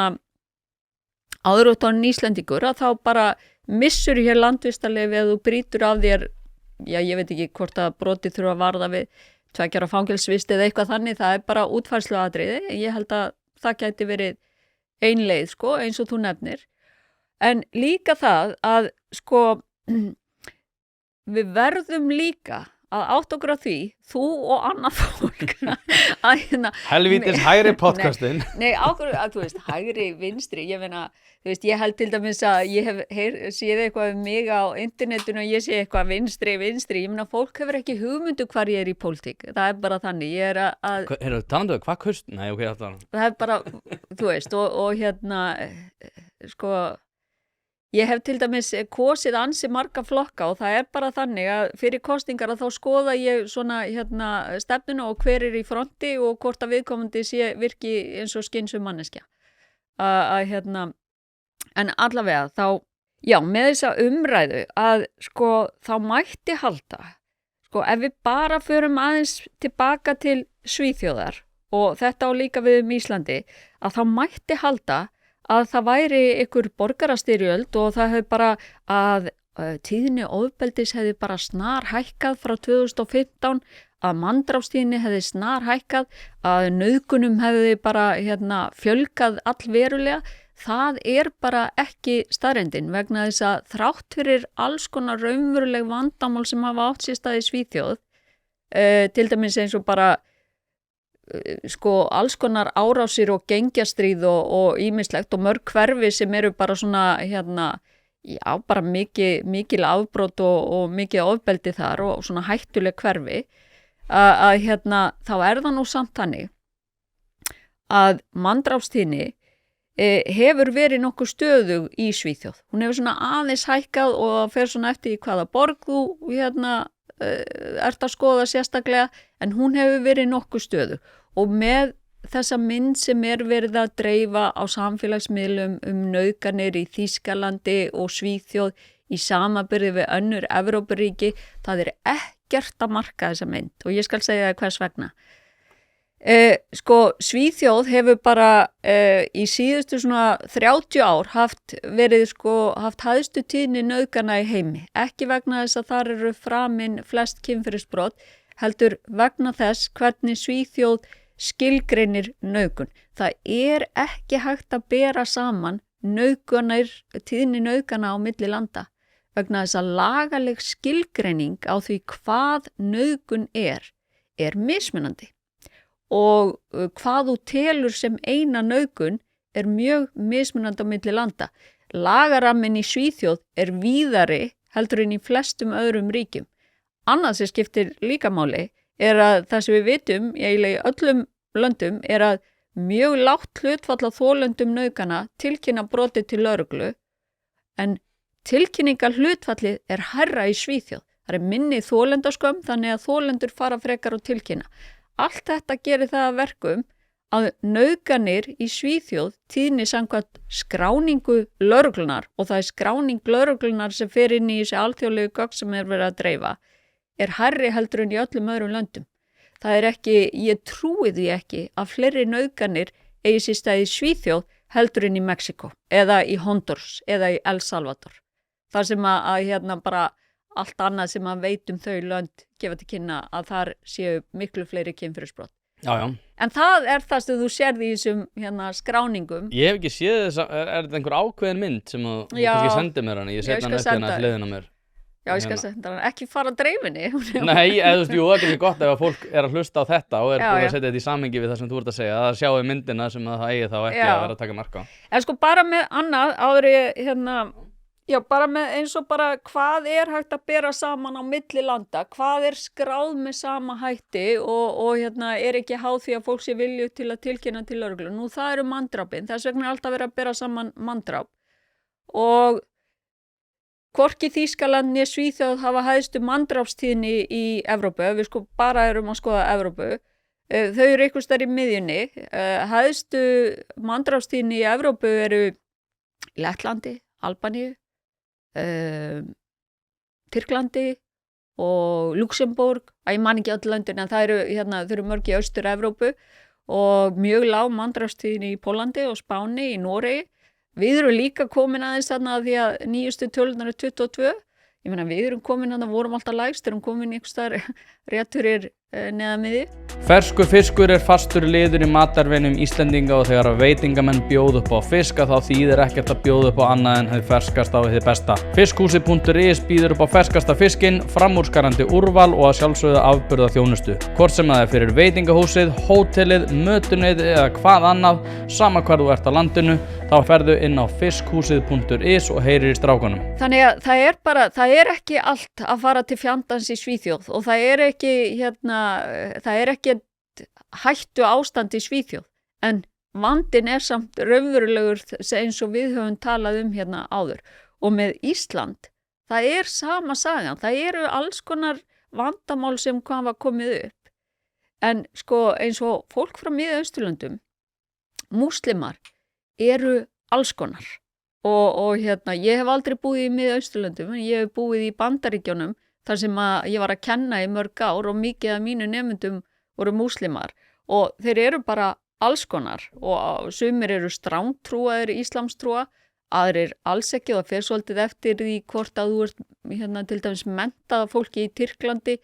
að áður út á Íslendingur að þá bara missur hér landvistarleyfi ef þú brýtur af þér. Já, ég veit ekki hvort að brotið þurfa að varða við 2 ára fangelsvist eða eitthvað þannig, það bara útfærsluatriði. Ég held að það gæti verið ein leið, eins og þú nefnir. En líka það að, við verðum líka að átt okkur á því, þú og annað fólk Helvítis hægri podcastin. Nei, ákveður að þú veist, hægri, vinstri, ég held til dæmis að ég hef séð eitthvað um mig á internetinu og ég sé eitthvað vinstri, fólk hefur ekki hugmyndu hvar ég í pólitík, það bara þannig, ég að Talandu, hvað kust? Nei, ok, það bara, þú veist, ég hef til dæmis kosið ansi marga flokka og það bara þannig að fyrir kosningar að þá skoða ég svona stefnuna og hver í fronti og hvort að viðkomandi virki eins og skynsum manneskja. En allavega þá, já, með þessa umræðu að þá mætti halda, ef við bara förum aðeins tilbaka til Svíþjóðar og þetta á líka við Íslandi, að þá mætti halda að það væri ykkur borgarastyrjöld og það hefði bara að tíðni ofbeldis hefði bara snar hækkað frá 2015, að manndrápstíðni hefði snar hækkað, að nauðgunum hefði bara fjölgað allverulega. Það bara ekki staðreyndin vegna þess að þrátt fyrir alls konar raunveruleg vandamál sem hafa átt sér stað í Svíþjóð, til dæmis eins og bara alls konar árásir og gengjastríð og ýmislegt og mörg hverfi sem eru bara svona bara mikil afbrot og mikið ofbeldi þar og svona hættuleg hverfi að þá það nú samt þannig að manndrápstíðni hefur verið nokkuð stöðug í Svíþjóð. Hún hefur svona aðeins hækkað og fer svona eftir í hvaða borg þú ert að skoða sérstaklega, en hún hefur verið nokkuð stöðug og með þessa mynd sem verið að dreifa á samfélagsmiðlum nauðganir í Þýskalandi og Svíþjóð í samanburði við önnur Evrópuríki, það ekkert að marka þessa mynd og ég skal segja það hvers vegna. Svíþjóð hefur bara í síðustu svona 30 ár haft hæstu tíðni nauðgana í heimi, ekki vegna þess að þar eru framin flest kynferðisbrot, heldur vegna þess hvernig Svíþjóð skilgreinir nauðgun. Það ekki hægt að bera saman tíðni nauðgana á milli landa vegna þess að lagaleg skilgreining á því hvað nauðgun er mismunandi. Og hvað þú telur sem eina nauðgun mjög mismunandi á milli landa. Lagarammin í Svíþjóð víðari heldur en í flestum öðrum ríkjum. Annað sem skiptir líka máli að það sem við vitum í öllum löndum að mjög lágt hlutfall af þolendum nauðgana tilkynna brotið til lögreglu en tilkynningar hlutfallið er hærra í Svíþjóð. Það er minni þolendaskömm þannig að þolendur fara frekar og tilkynna. Allt þetta gerir það að verkum að nauðganir í Svíþjóð tíðni samkvæmt skráningu lögreglunar og það er skráning lögreglunar sem fer inn í þessi alþjóðlegu gögn sem er verið að dreifa er hærri heldur en í öllum öðrum löndum. Það er ekki, ég trúi því ekki að fleiri nauðganir eigi sér stað í Svíþjóð heldur en í Mexiko eða í Honduras eða í El Salvador. Það sem að bara allt annað sem að veit þau lönd gefa til kynna að þar séu miklu fleiri kynferðisbrot. Já. En það er það sem þú sérði í þessum skráningum. Ég hef ekki séð þess að, er þetta einhver ákveðin mynd sem þú kannski sendir mér hana? Ég set hana upp hérna hliðina á mér. Já, ég skal senda hana. Ekki fara dreifinni. Nei, eða þú veist, jú, það er gott ef að fólk er að hlusta á þetta og er búin að setja þetta í samhengi við það sem þú ert að segja. Það sjáu myndina sem að það eigi þá ekki að vera að taka mark á. En sko bara með annað, áður ég, bara með eins og bara hvað er hægt að bera saman á milli landa, hvað er skráð með sama hætti og er ekki háð því að fólk sé vilju til að tilkynna til lögreglu. Nú það eru manndrápin, þess vegna er alltaf verið að bera saman manndráp og hvorki Þýskaland né Svíþjóð hafa hæstu manndrápstíðni í Evrópu, við sko bara erum að skoða Evrópu, þau eru einhvers staðar í miðjunni, hæstu manndrápstíðni í Evrópu eru Lettlandi, Albaníu, Tyrklandi og Luxemborg, ég man ekki öll löndin en það eru mörg í Austur-Evrópu og mjög lág manndrápstíðni í Pólandi og Spáni, í Noregi. Við erum líka komin aðeins þarna því að nýjustu tölunar er 22. Ég meina við erum komin þarna, vorum alltaf lægst, erum komin einhvers staðar rétt fyrir neðan miði. Ferskur fiskur er fastur liður í matarvenjum Íslendinga og þegar veitingamenn bjóða upp á fiska þá þýðir ekkert að bjóða upp á annað en hið ferskasta og hið besta. Fiskhúsið.is býður upp á ferskasta fiskinn, framúrskarandi úrval og að sjálfsögðu afburða þjónustu. Hvort sem það er fyrir veitingahúsið, hótelið, mötuneytið eða hvað annað, sama hvar þú ert á landinu, þá ferðu inn á fiskhúsið.is og heyrir í strákunum. Þannig að það er ekki allt að fara til fjandans í Svíþjóð og það er ekki hættu ástand í Svíþjóð en vandinn er samt raunverulegur eins og við höfum talað hérna áður og með Ísland það er sama sagan, það eru alls konar vandamál sem hvað var komið upp en sko eins og fólk frá Mið-Austurlöndum múslimar eru alls konar og ég hef aldrei búið í Mið-Austurlöndum en ég hef búið í Bandaríkjunum þar sem að ég var að kenna í mörg ár og mikið af mínu nemendum voru múslimar og þeir eru bara alls konar og sumir eru strángtrúaðir íslamstrúa, aðrir alls ekki og það fer svolítið eftir því hvort að þú ert til dæmis menntaða fólki í Tyrklandi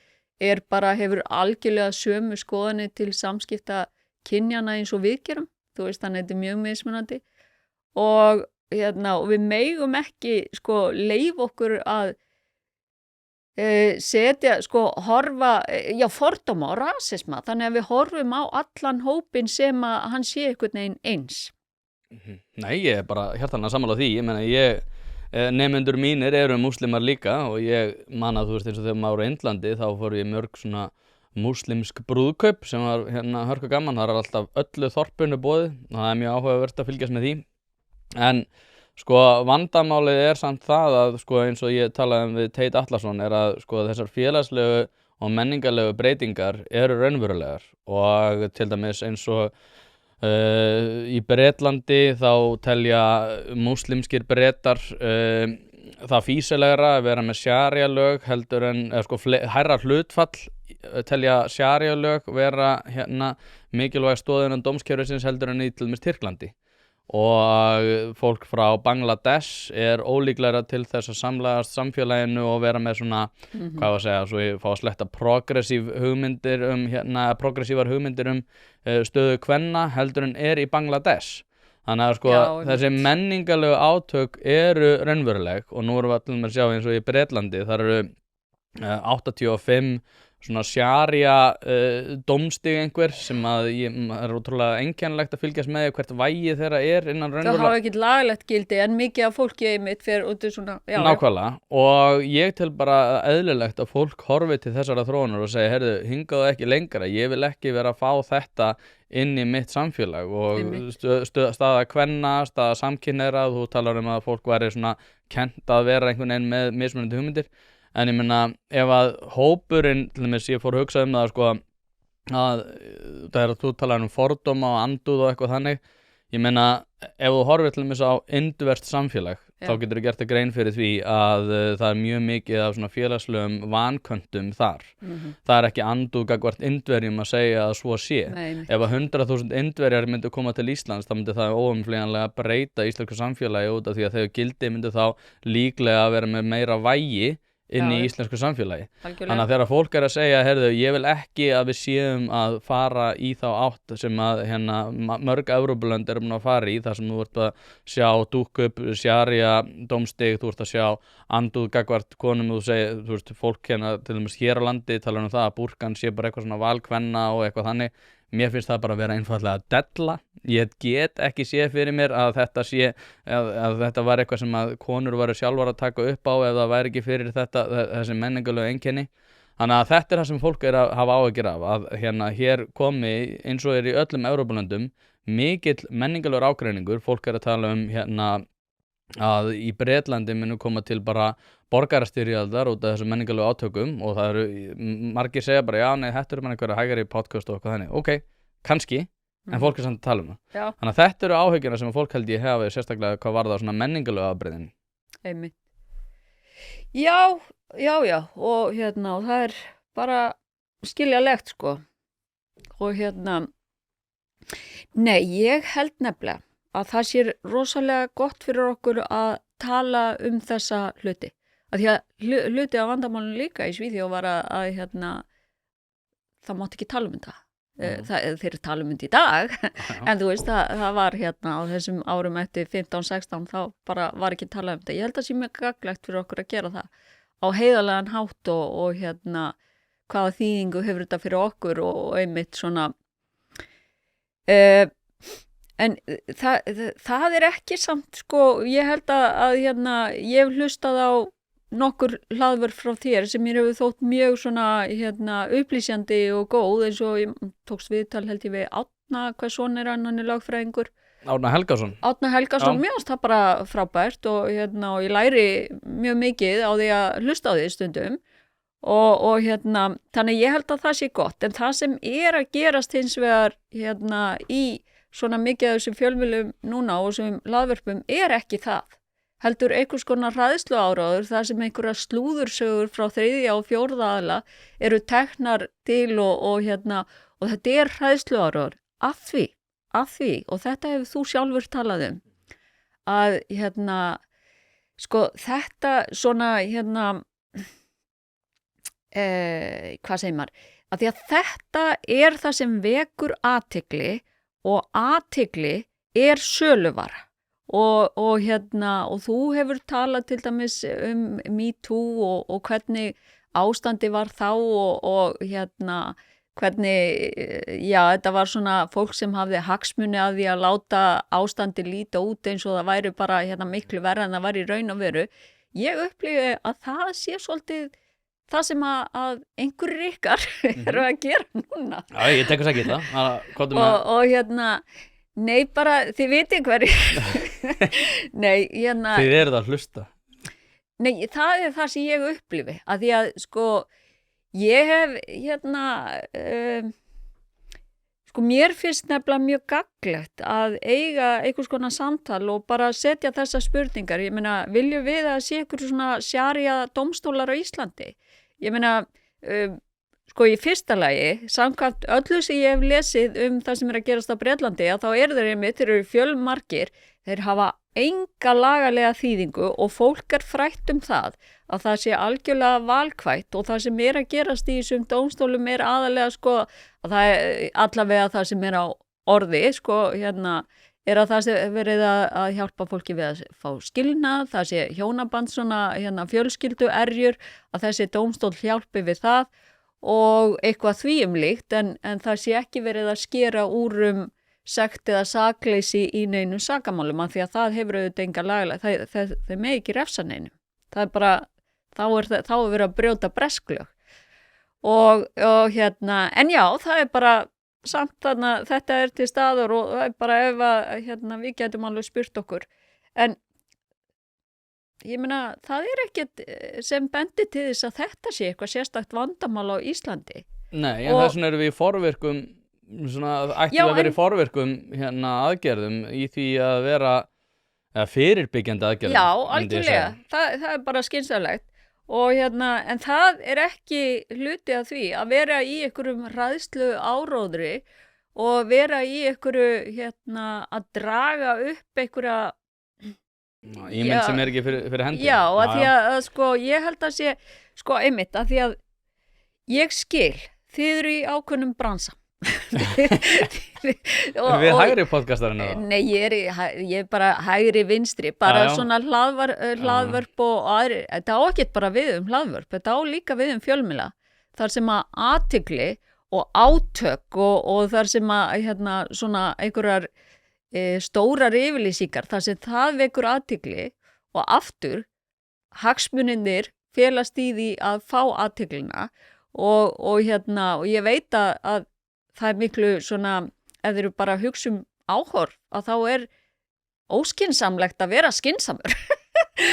hefur algjörlega sömu skoðanir til samskipta kynjana eins og við gerum, þú veist þannig þetta er mjög mismunandi og við megum ekki leyfa okkur að setja, horfa, fordóma og rasisma, þannig að við horfum á allan hópin sem að hann sé einhvern veginn eins. Nei, ég er bara hjartanlega sammála því, ég meina nemendur mínir eru múslimar líka og ég man að þú veist eins og þegar maður á Indlandi þá fór ég mörg svona múslimsk brúðkaup sem var hörku gaman, það er alltaf öllu þorpinu boðið og það er mjög áhugavert að fylgjast með því, en vandamálið er samt það að eins og ég talaði við Teit Atlason er að þessar félagslegu og menningarlegu breytingar eru raunverulegar og til dæmis eins og í Bretlandi þá telja múslimskir Bretar það fýsilegra að vera með sharia-lög heldur en hærra hlutfall telja sharia-lög vera mikilvæg stoðin en dómskerfisins heldur en í til dæmis Tyrklandi. Og fólk frá Bangladesh er ólíklegra til þess að samlagast samfélaginu og vera með svona, hvað var að segja, svo ég fá að sletta progressívar hugmyndir stöðu kvenna heldur en er í Bangladesh. Þannig að þessi menningarlegu átök eru raunveruleg og nú erum við allir með að sjá eins og í Bretlandi, þar eru 85 svona sjarja dómstig einhver sem að er ótrúlega einkennilegt að fylgjast með hvert vægi þeirra innan Það hafa ekkert lagalegt gildi en mikið af fólki einmitt fer út í svona, nákvæmlega, og ég tel bara eðlilegt að fólk horfi til þessara þróunar og segja, heyrðu, hingaðu ekki lengra, ég vil ekki vera að fá þetta inn í mitt samfélag og staða kvenna, staða samkynhneigðra, þú talar að fólk væri svona kennt að vera einhvern veginn með mismunandi hugmyndir. En ég meina, ef að hópurinn, til dæmis ég fór að hugsa það sko, að það að þú talar fordóma og andúð og eitthvað þannig, ég meina, ef þú horfir til dæmis á indverst samfélag, þá getur þú gert grein fyrir því að það er mjög mikið af svona félagslegum vanköntum þar. Það er ekki andúð gagnvart Indverjum að segja að svo sé. Ef að 100.000 Indverjar myndu koma til Íslands, þá myndi það óumflýjanlega breyta íslensku samfélagi út af því að þau gildi myndu þá líklega að vera með meira vægi inn í íslensku samfélagi. Þannig að þegar fólk að segja, heyrðu, ég vil ekki að við séum að fara í þá átt sem að mörg Evrópulönd eru búin að fara í, þar sem þú ert að sjá dúkka upp sjarja dómstig, þú ert að sjá andúð gagnvart konum, þú veist, fólk til dæmis hér á landi talar það að búrkan sé bara eitthvað svona valkvenna og eitthvað þannig. Mér finnst það bara að vera einfaldlega að della. Ég get ekki séð fyrir mér að þetta var eitthvað sem að konur varu sjálfar að taka upp á ef það væri ekki fyrir þessi menningarlegu einkenni. Þannig að þetta er það sem fólk er að hafa áhyggjur af, að hér komi, eins og í öllum Evrópulöndum, mikill menningarlegur ágreiningur. Fólk er að tala að í Bretlandi munu koma til bara borgarastyrjaldar út af þessum menningarlegu átökum og það margir segja bara, já, nei, þetta eru einhverja hægari podcast og eitthvað þannig. Ok, kannski, en fólk er samt að tala það. Þannig að þetta eru áhyggjurnar sem fólk held ég hefi sérstaklega hvað varðar svona menningarlegu afbrigðin. Einmitt. Já, og og það er bara skiljalegt, sko. Og nei, ég held nefnilega að það sé rosalega gott fyrir okkur að tala þessa hluti. Að því að hluti af vandamálinu líka í Svíþjóð var að það mátti ekki tala þetta. Þeir tala þetta í dag, en þú veist, það var á þessum árum eftir 15-16, þá bara var ekki tala þetta. Ég held að það sé mjög gagnlegt fyrir okkur að gera það á heiðarlegan hátt og hvaða þýðingu hefur þetta fyrir okkur og einmitt svona en það er ekki samt, sko, ég held að ég hef hlustað á nokkur hlaðvörp frá þér sem mér hefur þótt mjög svona upplýsjandi og góð, eins og ég tókst viðtal held ég við Árna, hvað son er hann er lögfræðingur. Árna Helgason. Mér finnst það bara frábært og og ég læri mjög mikið á því að hlusta á því stundum og þannig ég held að það sé gott, en það sem er að gerast hins vegar í svona mikið af þessum fjölmiðlum núna og þessum hlaðvörpum er ekki það. Heldur einhvers konar hræðsluáróður þar sem einhverja slúðursögur frá 3. og 4. aðila eru teknar til og þetta er hræðsluáróður af því og þetta hefur þú sjálfur talað að sko þetta svona hvað segir maður, að því að þetta er það sem vekur athygli og athygli er söluvara og þú hefur talað til dæmis Me Too og hvernig ástandi var þá og hvernig, þetta var svona fólk sem hafði hagsmuni að því að láta ástandi líta út eins og það væri bara miklu verra en það var í raun og veru. Ég upplifi að það sé svolítið það sem að einhverjir ykkar eru að gera núna. Já, ég tekur sækir það. Og nei, bara, þið vitið hverju. Nei, Þið eruð að hlusta. Nei, það er það sem ég upplifi. Að því að, sko, ég hef, sko, mér finnst nefnilega mjög gagnlegt að eiga einhvers konar samtal og bara setja þessar spurningar. Ég meina, viljum við að sé einhverju svona sjarja dómstólar á Íslandi? Ég meina, sko í fyrsta lagi, samkvæmt öllu sem ég hef lesið það sem er að gerast á Bretlandi, að þá þeir eru fjölmargir, þeir hafa enga lagalega þýðingu og fólk er frætt það að það sé algjörlega valkvætt og það sem er að gerast í þessum dómstólum er aðalega, sko, að það er allavega það sem er á orði, sko, er að það sé verið að hjálpa fólki við að fá skilnað, það sé hjónaband svona fjölskyldu erjur, að þessi dómstól hjálpi við það og eitthvað því líkt en það sé ekki verið að skera úr sekt eða sakleysi í neinum sakamálum af því að það hefur auðvitað enga lagalega, það með ekki refsa neinum. Það er bara, þá er verið að brjóta bresklög. Og en já, það er bara samt þarna, þetta er til staðar og það er bara ef að við getum alveg spurt okkur. En ég meina, það er ekkert sem bendi til þess að þetta sé eitthvað sérstakt vandamál á Íslandi. Nei, en þess vegna erum við í forvirkum, ættum að vera í forvirkum aðgerðum í því að vera fyrirbyggjandi aðgerðum. Já, algjörlega. Það er bara skynsamlegt. Og en það er ekki hluti af því að vera í einhverjum hræðslu áróðri og vera í einhverju að draga upp einhverja ímynd sem er ekki fyrir hendi. Já, að því að sko, ég held að sé, sko, einmitt, að því að ég skil, þið eru í ákveðnum bransa. Við hægri podcastarinn eða? Nei, ég er bara hægri vinstri, bara svona hlaðvörp og aðri, þetta á ekki bara við hlaðvörp, þetta á líka við fjölmiðla, þar sem að athygli og átök og þar sem að svona einhverjar stórar yfirlýsingar þar sem það vekur athygli og aftur hagsmunirnir felast í því að fá athyglina og ég veit að það er miklu svona, ef þeir eru bara að hugsa áhorf, að þá er óskynsamlegt að vera skynsamur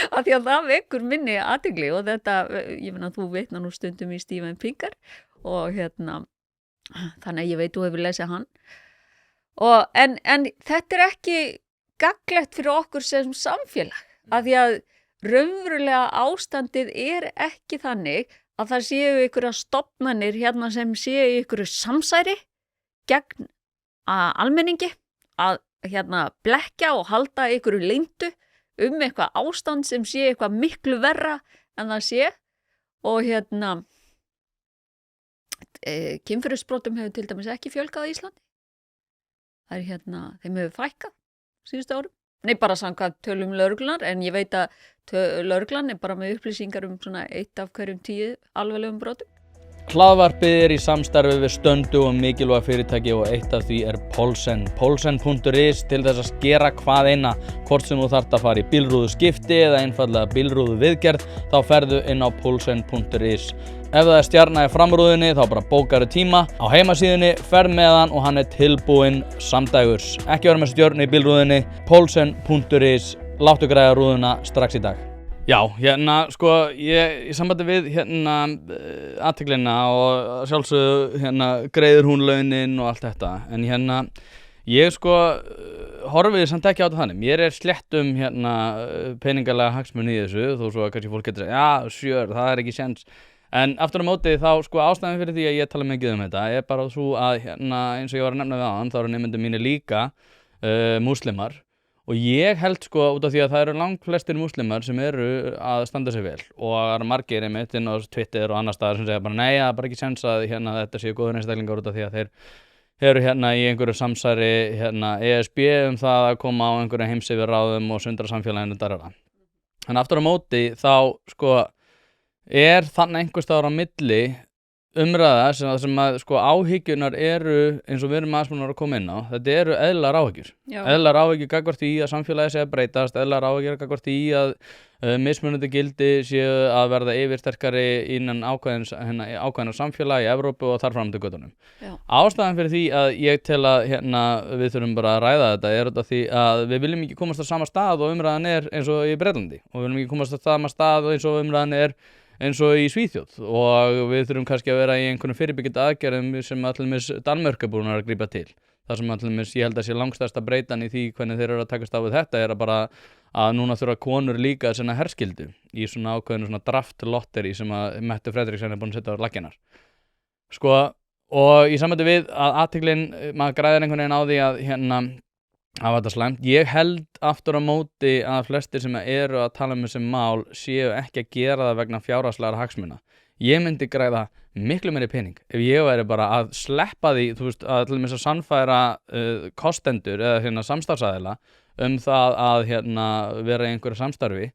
af því að það vekur minni athygli og þetta, ég meina þú vitnar nú stundum í Steven Pinker og þannig að ég veit þú hefur lesið hann. En þetta er ekki gagnlegt fyrir okkur sem samfélag af því að raunverulega ástandið er ekki þannig að það séu einhverja stofnanir sem séu í einhverju samsæri gegn almenningi að blekkja og halda einhverju leyndu eitthvað ástand sem sé eitthvað miklu verra en það sé og kynferðisbrotum hefur til dæmis ekki fjölgað á Íslandi. Það er þeim hefur fækkað síðustu árum. Nei, bara samkvæmt tölum lögreglunar, en ég veit að lögreglan er bara með upplýsingar svona 1 af hverjum 10 alvarlegum brotum. Hlaðvarpið er í samstarfi við stöndu og mikilvæg fyrirtæki og eitt af því er Poulsen. Poulsen.is til þess að skera hvað eina, hvort sem þú þarft að fara í bílrúðu skipti eða einfallega bílrúðu viðgerð, þá ferðu inn á Poulsen.is. Ef það er stjarna í framrúðinni þá bara bókaru tíma á heimasíðunni, ferð með hann og hann er tilbúinn samdægurs. Ekki vera með stjörnu í bílrúðinni, Poulsen.is, láttu græða rúðuna strax í dag. Já, sko, ég í sambandi við athyglina og sjálfsögðu greiðir hún launin og allt þetta, en ég sko horfið samt ekki á þetta þannig. Mér er slett peningalega hagsmuni í þessu, þó svo að kannski fólk getur að sure, það er ekki séns. En aftur á móti þá sko ástæðan fyrir því að ég tala mikið þetta er bara svo að eins og ég var að nefna við áðan, þá eru nemendur mínir líka múslimar. Og ég held sko út af því að það eru langflestir múslimar sem eru að standa sig vel og það eru margir einmitt inn á Twitter og annar staðar sem segja bara nei, það er bara ekki séns að þetta séu góður einstaklingar út af því að þeir eru í einhverju samsæri ESB það að koma á einhverju heimsyfirráðum og sundra samfélaginu darara. En aftur á móti þá sko er þannig einhvers staðar á milli umræða sem að sko áhyggjunar eru eins og við erum aðeins að koma inn á. Þetta eru eðlilegar áhyggjur. Eðlilegar áhyggjur gagnvart því að samfélagið sé að breytast, eðlilegar áhyggjur gagnvart því að mismunandi gildi séu að verða yfirsterkari innan ákveðna samfélagi í Evrópu og þar fram til göttunum. Ástæðan fyrir því að ég tel að við þurfum bara að ræða þetta er því að við viljum ekki komast á sama stað og umræðan er eins og í Bretlandi og við viljum ekki komast á sama stað eins og umræðan er eins og í Svíþjóð og við þurfum kannski að vera í einhvern fyrirbyggjandi aðgerðum sem allir Danmörk er búin að grípa til. Það sem allir ég held að sé langstærsta breytan í því hvernig þeir eru að takast á við þetta er að bara að núna þurfa konur líka að sinna herskyldu í svona ákveðinu svona draft lotteri sem að Mette Frederiksen er búin að setja á laggirnar. Sko, og í sambandi við að athyglin, maður græðir einhvern veginn á því að af þetta slæmt. Ég held aftur á móti að flestir sem eru að tala þessi mál séu ekki að gera það vegna fjárhagslegra hagsmuna. Ég myndi græða miklu meiri pening ef ég væri bara að sleppa því, þú veist, að til dæmis að sannfæra kostendur eða samstarfsaðila það að vera í einhverju samstarfi.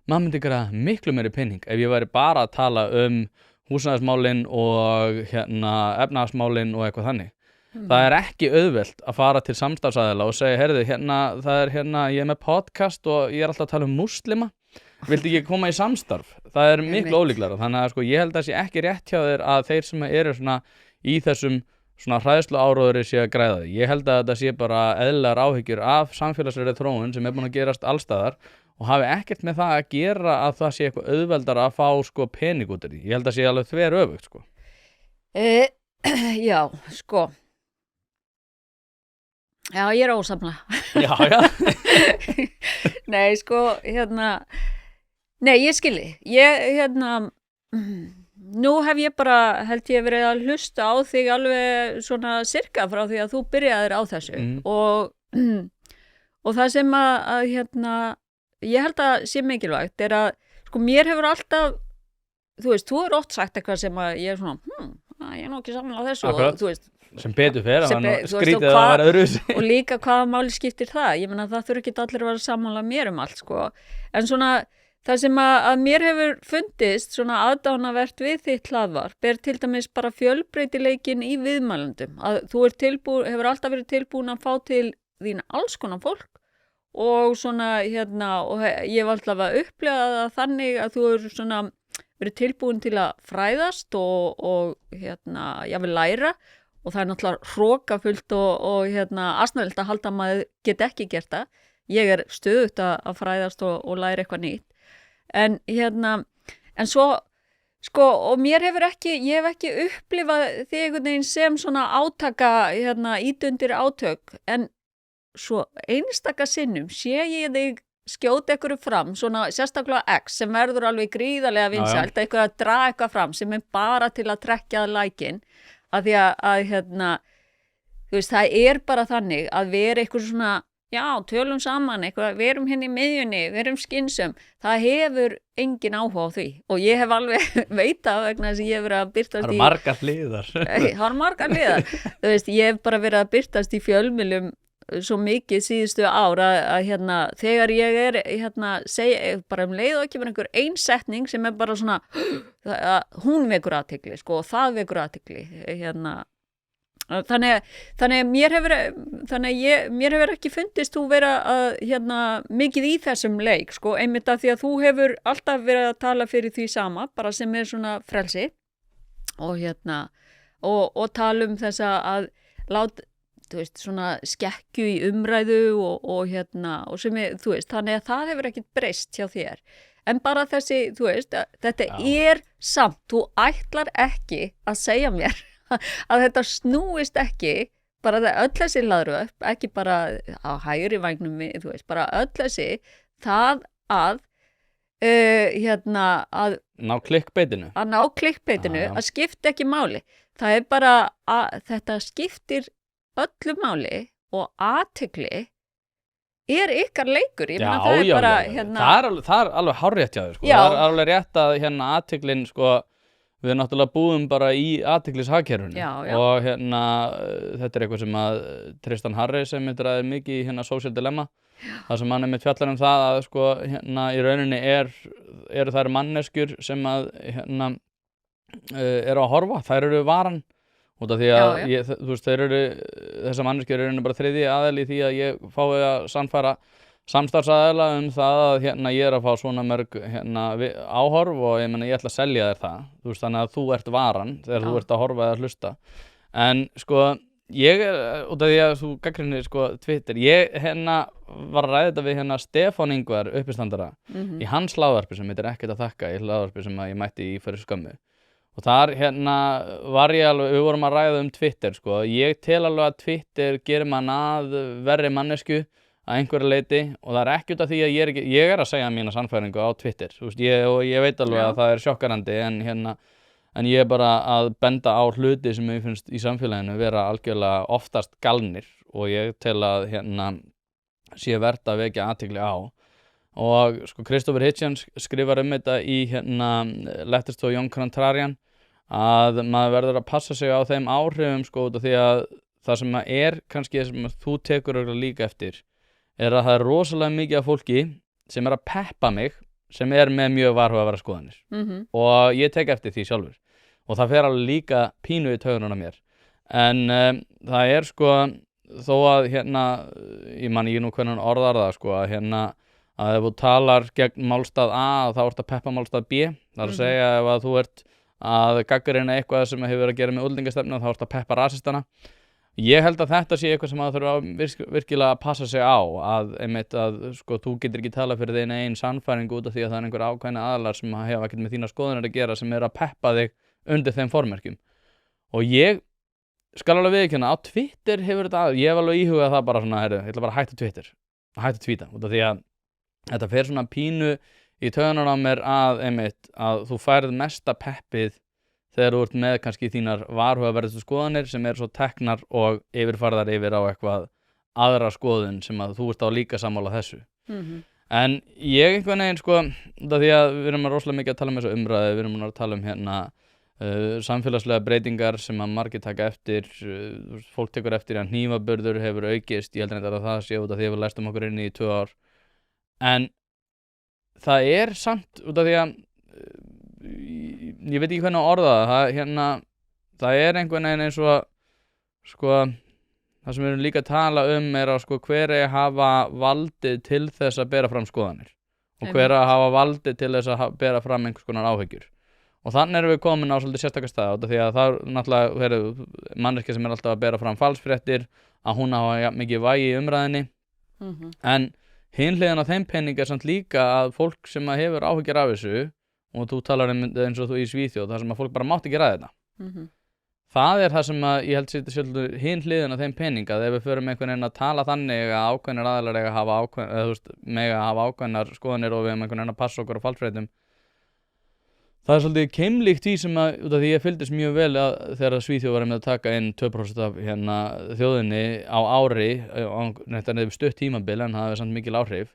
Maður myndi græða miklu meiri pening ef ég væri bara að tala húsnæðismálin og efnahagsmálin og eitthvað þannig. Það er ekki auðvelt að fara til samstarfsaðila og segja, heyrðu, ég er með podcast og ég er alltaf að tala um múslima, viltu ekki koma í samstarf? Það er miklu ólíklara, þannig að sko, ég held að það sé ekki rétt hjá þér að þeir sem eru svona í þessum svona hræðslu áróðri sé að græða því. Ég held að þetta sé bara eðlilegar áhyggjur af samfélagslegri þróun sem er búin að gerast allstaðar og hafi ekkert með það að gera að það sé eitthvað auðveldara að fá sko pening út af því. Ég held að sé alveg þveröfugt sko. Já, sko. Já, ég er ósamla. Já. Nei, sko, nei, ég skilji. Nú hef ég bara, held ég verið að hlusta á þig alveg svona sirka frá því að þú byrjaðir á þessu og það sem að ég held að sé mikilvægt er að, sko, mér hefur alltaf, þú veist, þú er oft sagt eitthvað sem að ég er svona, ég er nú ekki saman á þessu Akkurat. og þú veist, Sem betur fer, það var nú þú skrítið veist, að það var öðruvísi. og líka hvaða máli skiptir það, ég meina það þurfi ekki allir að vera sammála mér allt, sko, en svona það sem að mér hefur fundist svona aðdánavert við þitt hlaðvarp er til dæmis bara fjölbreytileikin í viðmælendum, að þú hefur alltaf verið tilbúin að fá til þín alls konar fólk og svona og ég var alltaf að upplega það þannig að þú hefur svona verið tilbúin til að fræðast og ég vil læra og það er náttúrulega hrókafullt og asnavelt að halda að maður get ekki gert það. Ég er stöðugt að fræðast og læra eitthvað nýtt. En en svo, sko, og ég hef ekki upplifað þig einhvern veginn sem svona átaka, ítundir átök, en svo einstaka sinnum sé ég þig skjóta einhverju fram, svona sérstaklega X sem verður alveg gríðarlega vinsælt, eitthvað að draga eitthvað fram sem er bara til að trekkja lækin, að því að þú veist, það er bara þannig að vera eitthvað svona já, tölum saman, eitthvað, við erum hérna í miðjunni, við erum skynsum, það hefur engin áhuga á því og ég hef alveg veita vegna þess að ég hef verið að birtast Það eru margar hliðar. Það eru margar hliðar, þú veist, ég hef bara verið að birtast í fjölmiðlum svo mikið síðustu ár að þegar ég er segja, bara leið og ekki verið einhver einsetning sem er bara svona hún vekur athygli, sko, og það vekur athygli, Þannig mér hefur ekki fundist þú vera að mikið í þessum leik, sko, einmitt að því að þú hefur alltaf verið að tala fyrir því sama, bara sem er svona frelsi og tala um þessa að láta, þú veist, svona skekkju í umræðu og sem er, þú veist, þannig að það hefur ekkert breyst hjá þér. En bara þessi, þú veist, þetta er samt, þú ætlar ekki að segja mér að þetta snúist ekki bara öll þessi hlaðvörp, ekki bara á hægri vængnum, þú veist, bara öll þessi það að ná klikkbeitinu að skipta ekki máli, það er bara að þetta skiptir öllu máli og athygli er ykkar leikur, ég meina það er bara það er alveg hárrétt hjá þér, sko. Það er alveg rétt að athyglin, sko, við náttúrulega búum bara í athyglishakerfinu og þetta er eitthvað sem að Tristan Harris sem ræðir mikið í Social Dilemma, það sem hann einmitt fjallar um það að, sko, í rauninni eru þær manneskjur sem að eru að horfa, þær eru varan út af því að þú veist, þessar manneskjur eru rauninni bara þriðji aðili í því að ég fái að sannfæra samstarfsaðila það að ég er að fá svona mörg áhorf og ég ætla að selja þér það, þú veist, þannig að þú ert varan þegar þú ert að horfa eða hlusta. En sko, ég út af því að þú gagnrýnir, sko, Twitter, ég var að ræða þetta við Stefán Ingvar uppistandara í hans hlaðvarpi sem heitir Ekkert að þakka, í hlaðvarpi sem ég mætti í fyrir skömmu. Og þar var ég alveg, við vorum að ræða Twitter, sko. Ég tel alveg að Twitter gerir mann að verri mannesku að einhverju leyti og það er ekki út af því að ég er að segja mína sannfæringu á Twitter, þú veist, ég veit alveg að það er sjokkarandi en ég er bara að benda á hluti sem ég finnst í samfélaginu vera algjörlega oftast galnir og ég tel að sé vert að vekja athygli á. Og sko, Christopher Hitchens skrifar þetta í Letters to a Young Contrarian að maður verður að passa sig á þeim áhrifum, sko, út af því að það sem kannski sem þú tekur líka eftir er að það er rosalega mikið af fólki sem er að peppa mig sem er með mjög varhugaverðar skoðanir og ég tek eftir því sjálfur. og það fer alveg líka pínu í taugunum á mér en það er sko þó að hérna ég man ekki nú hvernig hann orðar það sko að hérna að ef þú talar gegn málstað A þá ert að peppa málstað B það er að segja ef að þú ert að gagnrýna eitthvað sem hefur verið að gera með útlendingastefnu þá ert að peppa rasistana ég held að þetta sé eitthvað sem að þurfa virkilega að passa sig á að einmitt að sko þú getur ekki tala fyrir þín eigin sannfæringu út af því að það er einhver ákveðni aðilar sem hefa ekkert með þína skoðanir að gera sem að peppa þig undir þeim formerkjum og ég skal alveg viðurkenna á Twitter hefur þetta ég hef alveg íhugað það bara svona ég ætla bara að hætta Twitter að hætta tweeta út af því að þetta fer svona pínu í taugunar á mér að einmitt að þú færð mesta peppið þegar þú ert með kannski þínar varhugaverðustu skoðanir sem eru svo teknar og yfirfarðar yfir á eitthvað aðra skoðun sem að þú ert á líka sammála þessu. En ég einhvern veginn sko, það því að við erum rosalega mikið að tala um þessu umræðu, við erum að tala um hérna samfélagslega breytingar sem að margir taka eftir, fólk tekur eftir að hnífaburður hefur aukist, ég heldur að það sé út af því að við læstum okkur inn í 2 ár. En það er samt út af því að ég veit ekki hvernig að orða það, það er einhvern veginn eins og sko, það sem við erum líka að tala um er að sko hver er að hafa valdið til þess að bera fram skoðanir og hver að hafa valdið til þess að bera fram einhvers konar áhyggjur. Og þannig erum við komin á svolítið sérstakar stað út af því að það er náttúrulega manneskja sem er alltaf að bera fram falsfréttir að hún hafa mikið vægi í umræðinni en hin hliðin á þeim penning er samt líka að fólk sem að hefur áhyggjur af þessu og þú talar eins og þú í Svíþjóð þar sem að fólk bara mátt ekki ræða þetta það er það sem að ég held sér hin hliðin á þeim penning að ef við förum einhvern veginn að tala þannig að ákveðnir aðilar eiga að hafa ákveðnar skoðanir og við einhvern veginn að passa okkur á falsfréttum það er svolítið keimlíkt því sem að út af því ég fylgdist mjög vel að þegar Svíþjóð var með að taka inn 2% af þjóðinni á ári þetta er stutt tímabil en það hefur samt mikil áhrif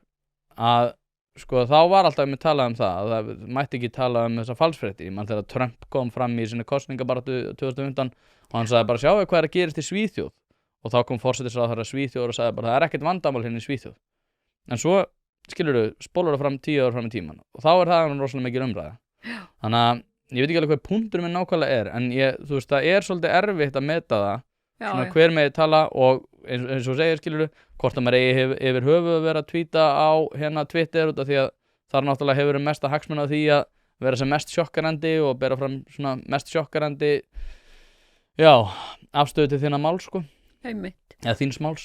að sko þá var alltaf með talað um það að það mætti ekki tala um þessa falsfrétti mann þegar Trump kom fram í sinni kosningabaráttu 2015 og hann sagði bara sjáu hvað er að gerist í Svíþjóð og þá kom forsætisráðherra Svíþjóðar og sagði bara það er ekkert vandamál hérna í Svíþjóð en svo skilurðu spólur það fram 10 ár fram í tíman og þá er það rosalega mikil umræða þannig að ég veit ekki alveg hvað punktur minn nákvæmlega er en þú veist það er svolítið erfitt að meta það svona hver megi tala og eins og segir skilurðu hvort að maður eigi yfir höfuð að vera að tvíta á Twitter út af því að þar náttúrulega hefur mesta hagsmuna á því að vera sem mest sjokkarandi og bera fram svona mest sjokkarandi afstöðu til þína máls sko eða þíns máls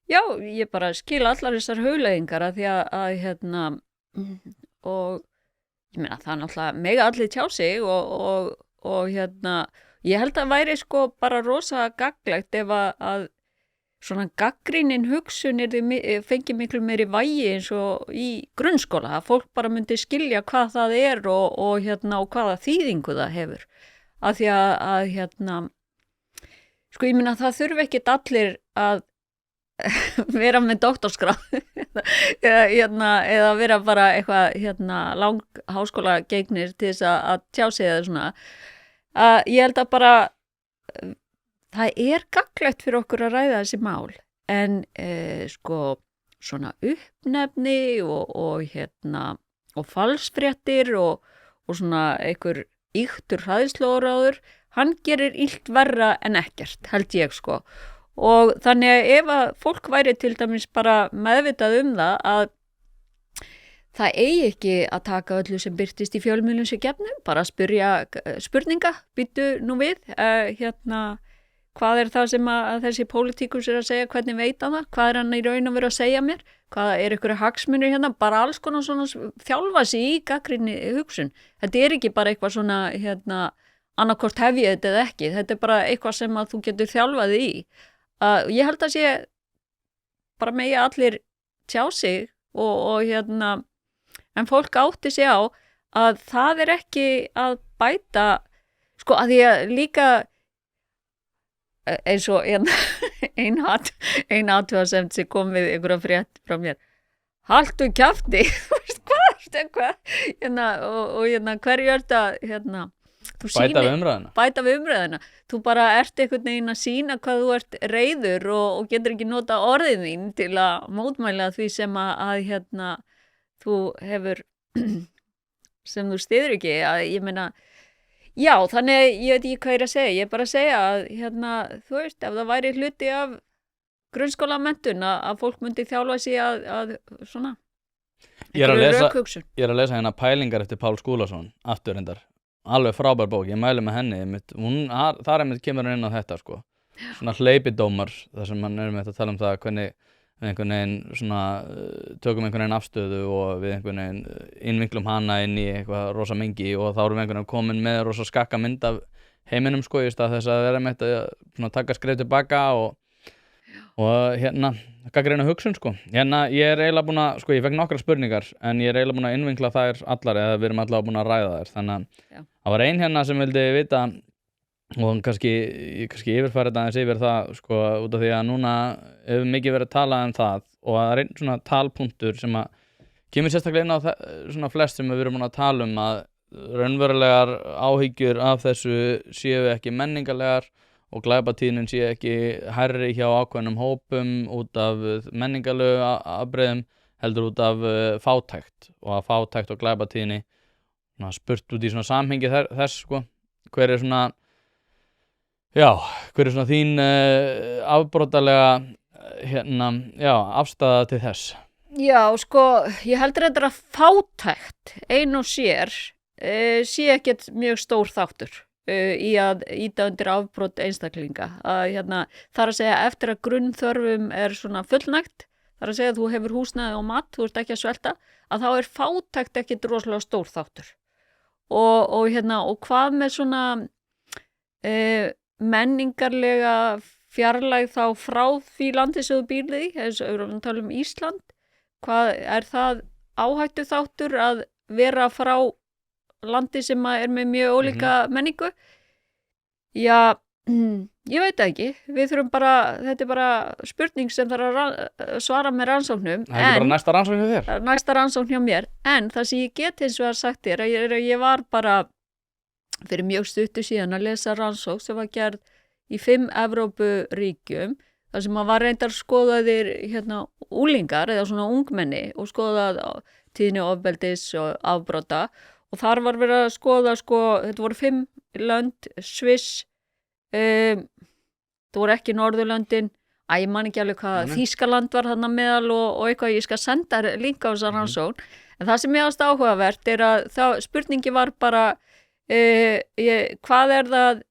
Já, ég bara skil allar þessar hugleiðingar að því að og ég meina það er náttúrulega mega allir tjá sig og ég held að væri sko bara rosa gagnlegt ef að svona gagnrýnin hugsun fengi miklu meiri vægi eins og í grunnskóla að fólk bara myndi skilja hvað það er og hvaða þýðingu það hefur af því að sko ég meina það þurfi ekkit allir að vera með doktorsgráð eða vera bara eitthvað lang háskóla geignir til þess að tjá sig eða svona ég held að bara það er gagnlegt fyrir okkur að ræða þessi mál en sko svona uppnefni og falsfréttir og svona einhver ýktur hræðsluáróður hann gerir illt verra en ekkert held ég sko og þannig að ef að fólk væri til dæmis bara meðvitað það að það eigi ekki að taka öllu sem birtist í fjölmiðlum sem gefnum, bara spyrja spurninga, býttu nú við, hvað er það sem að þessi pólitíkus er að segja, hvernig veit hann það, hvað er hann í raun að vera að segja mér, hvað er ykkur hagsmunir hérna, bara alls konar svona þjálfa sig í gagnrýni hugsun. Þetta er ekki bara eitthvað svona, annarkvort hef ég þetta eða ekki, þetta er bara eitthvað sem að þú getur þjálfað í. Ég held að sé bara megi allir tjá sig og en fólk átti sig á að það er ekki að bæta sko að því að líka eins og ein athugasemd sem kom við einhverja frétt frá mér haltu kjafti og hverju er þetta bæta við umræðina þú bara ert einhvern veginn að sýna hvað þú ert reiður og getur ekki nota orðin þín til að mótmæla því sem að þú hefur sem þú styður ekki að ég meina Já, þannig ég veit ekki hvað ég er að segja. Ég er bara að segja að, þú veist, ef það væri hluti af grunnskólamenntun að fólk myndi þjálfa sig að svona, Ég er að einhverju lesa, rökhugsun. ég er að lesa hérna Pælingar eftir Pál Skúlason, aftur reyndar. Alveg frábær bók, ég mæli með henni. Þar kemur hann inn á þetta, sko. Svona hleypidómar, þar sem hann með að tala um það hvernig við einhvern veginn svona tökum einhvern veginn afstöðu og við einhvern veginn innvinklum hana inn í eitthvað rosa mengi og þá erum við einhvern veginn komin með rosa skakka mynd af heiminum, sko, í stað þess að vera með þetta að taka skref tilbaka og gagnrýna hugsun, sko. Ég er eiginlega búin að, sko, ég fekk nokkrar spurningar en ég er eiginlega búin að innvinkla þær allar eða við erum allavega búin að ræða þær, þannig að það var ein sem vildi vita og kannski yfirfæra þetta aðeins yfir það, sko, út af því að núna hefur mikið verið að tala um það og það er einn svona talpunktur sem að kemur sérstaklega inn á svona flest sem við erum búin að tala um að raunverulegar áhyggjur af þessu séu ekki menningarlegar og glæpatíðnin sé ekki hærri hjá ákveðnum hópum út af menningarlegu afbrigðum heldur út af fátækt og að fátækt og glæpatíðni spurt út í svona samhengi þess, sko, hver er svona þín afbrotalega afstaða til þess? Já, sko, ég heldur þetta að fátækt ein og sér sé ekkert mjög stór þáttur í að ýta undir afbrot einstaklinga. Það er að segja eftir að grunnþörfum er svona fullnægt, það er að segja að þú hefur húsnæði og mat, þú ert ekki að svelta, að þá er fátækt ekkert rosalega stór þáttur. Og hvað með svona menningarlega fjarlægð þá frá því landi sem þú býrð í, eins og við erum að tala um Ísland, hvað er það áhættu þáttur að vera frá landi sem er með mjög ólíka menningu? Já, ég veit ekki, við þurfum bara, þetta er bara spurning sem þarf að svara með rannsóknum. Það er bara næsta rannsókn hjá þér? Næsta rannsókn hjá mér, en það sem ég get hins vegar sagt þér að ég var bara fyrir mjög stuttu síðan að lesa rannsókn sem var gerð í 5 Evrópuríkjum, þar sem var reyndar skoðaðir úlingar eða svona ungmenni og skoðað tíðni ofbeldis og afbrota og þar var verið að skoða, sko, þetta voru 5 lönd, Sviss, það voru ekki Norðurlöndin, ég man ekki alveg hvað, Þýskaland var þarna meðal og eitthvað, ég skal senda link á þessa rannsókn, en það sem ég ást áhugavert er að spurningi var bara hvað er það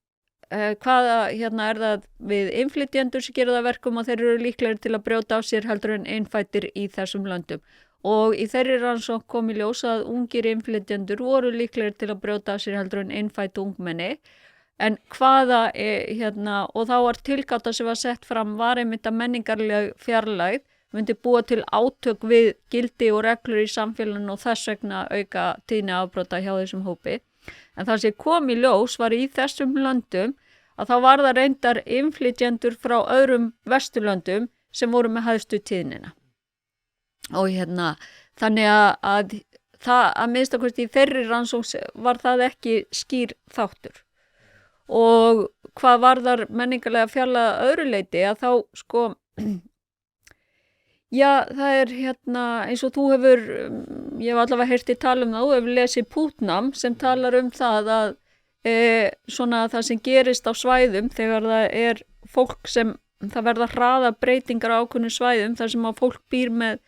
er það við innflytjendur sem gera það verkum og þeir eru líklegir til að brjóta á sér heldur en innfæddir í þessum löndum og í þeirri rannsókn kom í ljós að ungir innflytjendur voru líklegir til að brjóta á sér heldur en innfædd ungmenni en hvaða og þá var tilgáta sem var sett fram var einmitt að menningarleg fjarlægð myndi búa til átök við gildi og reglur í samfélaginu og þess vegna auka tíðni afbrota hjá þessum hópi. En það sem kom í ljós var í þessum löndum að þá var það reyndar innflytjendur frá öðrum vesturlöndum sem voru með hæstu tíðnina. Og þannig að það að minnstakosti í þeirri rannsókn var það ekki skýr þáttur. Og hvað varðar menningarlega fjarlægð að öðru leyti að þá, sko, já, það er eins og þú hefur, ég hef allavega heyrt í tala um það, þú hefur lesið Putnam sem talar um það að svona það sem gerist á svæðum þegar það er fólk sem, það verða hraða breytingar á ákveðnum svæðum þar sem að fólk býr með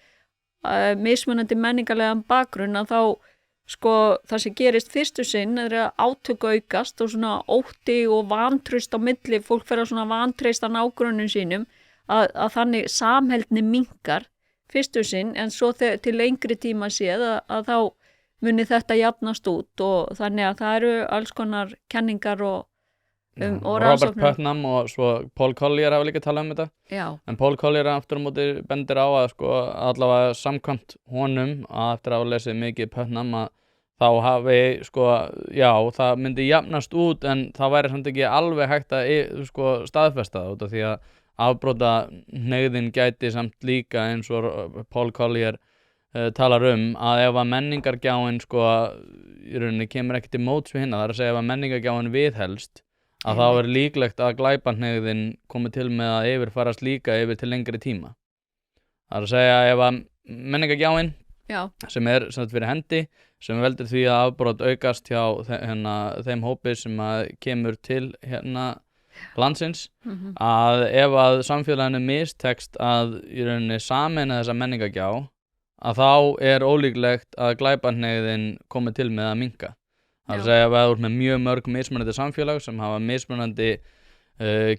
mismunandi menningarlegan bakgrunn að þá, sko, það sem gerist fyrstu sinn er að átök aukast og svona ótti og vantraust á milli, fólk fer að svona vantreysta nágrönnum sínum að þannig samheldni minnkar fyrstu sinn en svo til lengri tíma séð að þá muni þetta jafnast út og þannig að það eru alls konar kenningar og Robert Putnam og svo Paul Collier hafa líka talað um þetta. Já. En Paul Collier aftur á móti bendir á að, sko, allavega samkvæmt honum að eftir að hafa lesið mikið Putnam að þá hafi, sko, já, það myndi jafnast út en það væri samt ekki alveg hægt að, sko, staðfesta það út af því að afbrota hneigðin gæti samt líka eins og Paul Collier talar að ef að menningargjáin, sko, í rauninni kemur ekki til móts við hinna, það er að segja ef að menningargjáin viðhelst að þá er líklegt að glæpahneigðin komi til með að yfirfarast líka yfir til lengri tíma. Það er að segja ef að menningargjáin sem er samt fyrir hendi sem veldur því að afbrot aukast hjá þeim hópi sem að kemur til landsins, að ef að samfélaginu mistekst að í rauninni sameina þessa menningagjá, að þá ólíklegt að glæpahneigðin komi til með að minnka. Það er að segja að þú ert með mjög mörg mismunandi samfélag sem hafa mismunandi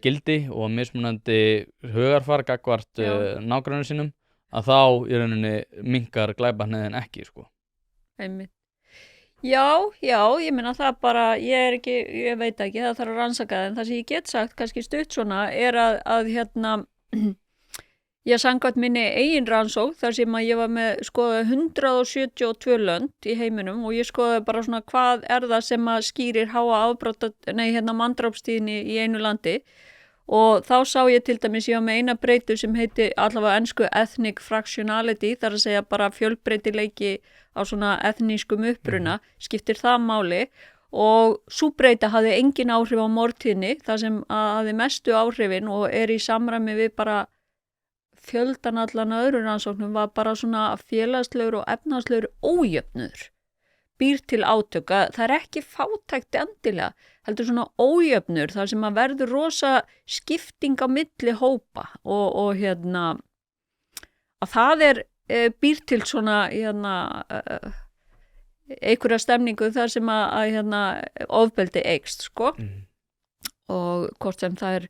gildi og mismunandi hugarfar gagnvart nágrannum sínum, að þá í rauninni minnkar glæpahneigðin ekki, sko. Einmitt. Já, ég meina það bara, ég veit ekki, það þarf að rannsaka það, en það sem ég get sagt, kannski stutt svona, að ég samkvæmt minni eigin rannsókn, þar sem að ég var með skoðað 172 lönd í heiminum og ég skoðaði bara svona hvað það sem að skýrir háa manndrápstíðni í einu landi. Og þá sá ég til dæmis, ég var með eina breytu sem heiti allavega ensku ethnic fractionality, þar að segja bara fjölbreytileiki á svona ethnískum uppruna, skiptir það máli og sú breyta hafði engin áhrif á morðtíðni, það sem hafði mestu áhrifin og í samræmi við bara fjöldan allan öðru rannsóknum var bara svona félagslegur og efnahagslegur ójöfnuður. Býr til átöka, það ekki fátækt endilega, heldur svona ójöfnur þar sem að verður rosa skipting á milli hópa og að það býr til svona einhverja stemningu þar sem að ofbeldi eykst, sko. Og hvort sem það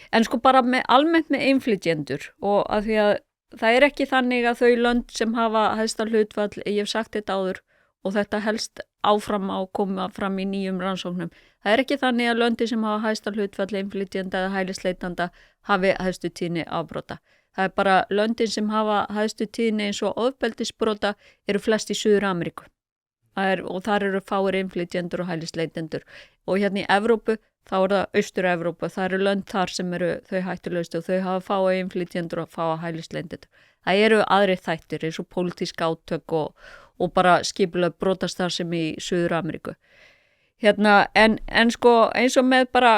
en sko bara almennt með innflytjendur og að því að það ekki þannig að þau lönd sem hafa hæsta hlutfall, ég hef sagt þetta áður, og þetta helst áfram á koma fram í nýjum rannsóknum. Það ekki þannig að löndi sem hafa hæsta hlutfalli innflytjenda eða hælisleitanda hafi hæstu tíðni afbrota. Það bara löndin sem hafa hæstu tíðni eins og ofbeldisbrota eru flest í Suður-Ameríku. Og þar eru fáir innflytjendur og hælisleitendur. Og hérna í Evrópu, þá það Austur-Evrópu, það eru lönd þar sem eru þau hættulegustu og þau hafa fáir innflytjendur og fáir hælisleitendur. Það eru aðrir þættir eins og pólitísk átök og bara skipulega brotastarfsemi í Suður-Ameríku. En sko eins og með bara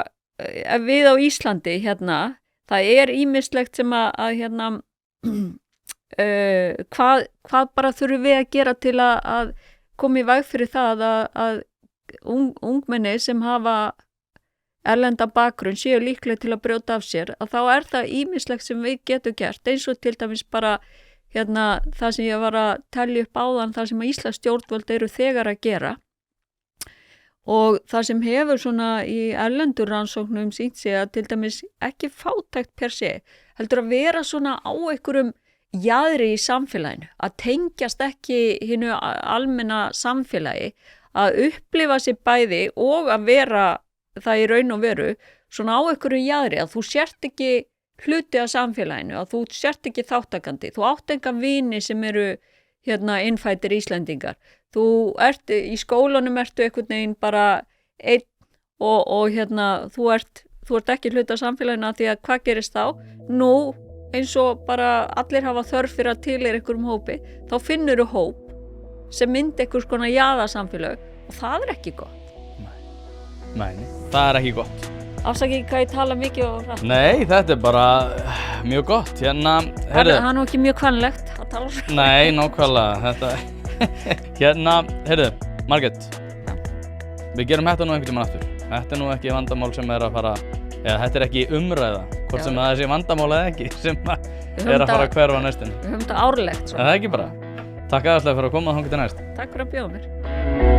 við á Íslandi það ýmislegt sem hvað bara þurfum við að gera til að koma í veg fyrir það að ungmenni sem hafa erlenda bakgrunn séu líklega til að brjóta af sér, að þá það ýmislegt sem við getum gert, eins og til dæmis bara það sem ég var að telja upp áðan, það sem íslensk stjórnvöld eru þegar að gera og það sem hefur svona í erlendur rannsóknum sýnt sig að til dæmis ekki fátækt per se, heldur að vera svona á einhverjum jaðri í samfélaginu, að tengjast ekki hinu almenna samfélagi, að upplifa sér bæði og að vera það í raun og veru svona á einhverjum jaðri, að þú sért ekki hluti af samfélaginu, að þú sért ekki þáttakandi, þú átt engan vini sem eru innfæddir Íslendingar, þú í skólanum ertu einhvern veginn bara einn og þú ert ekki hluti af samfélaginu, að því að hvað gerist þá? Nú, eins og bara allir hafa þörf fyrir að tilheyra einhverjum hópi, þá finnurðu hóp sem myndi einhvers konar jaðarsamfélag og það ekki gott. Nei, það ekki gott. Afsakið hvað ég tala mikið og rætt. Nei, þetta bara mjög gott. Það er nú ekki mjög kvenlegt að tala svo. Nei, nákvæmlega. Margrét, við gerum þetta nú einhvern tímann aftur. Þetta nú ekki vandamál sem að fara, eða þetta ekki umræða, hvort sem það sé vandamál eða ekki, sem að fara að hverfa næstunni. Við höfum þetta árlegt. Það ekki bara. Takk aðeinslega fyrir að koma þangað til næst. Takk fyrir að bjóða mér.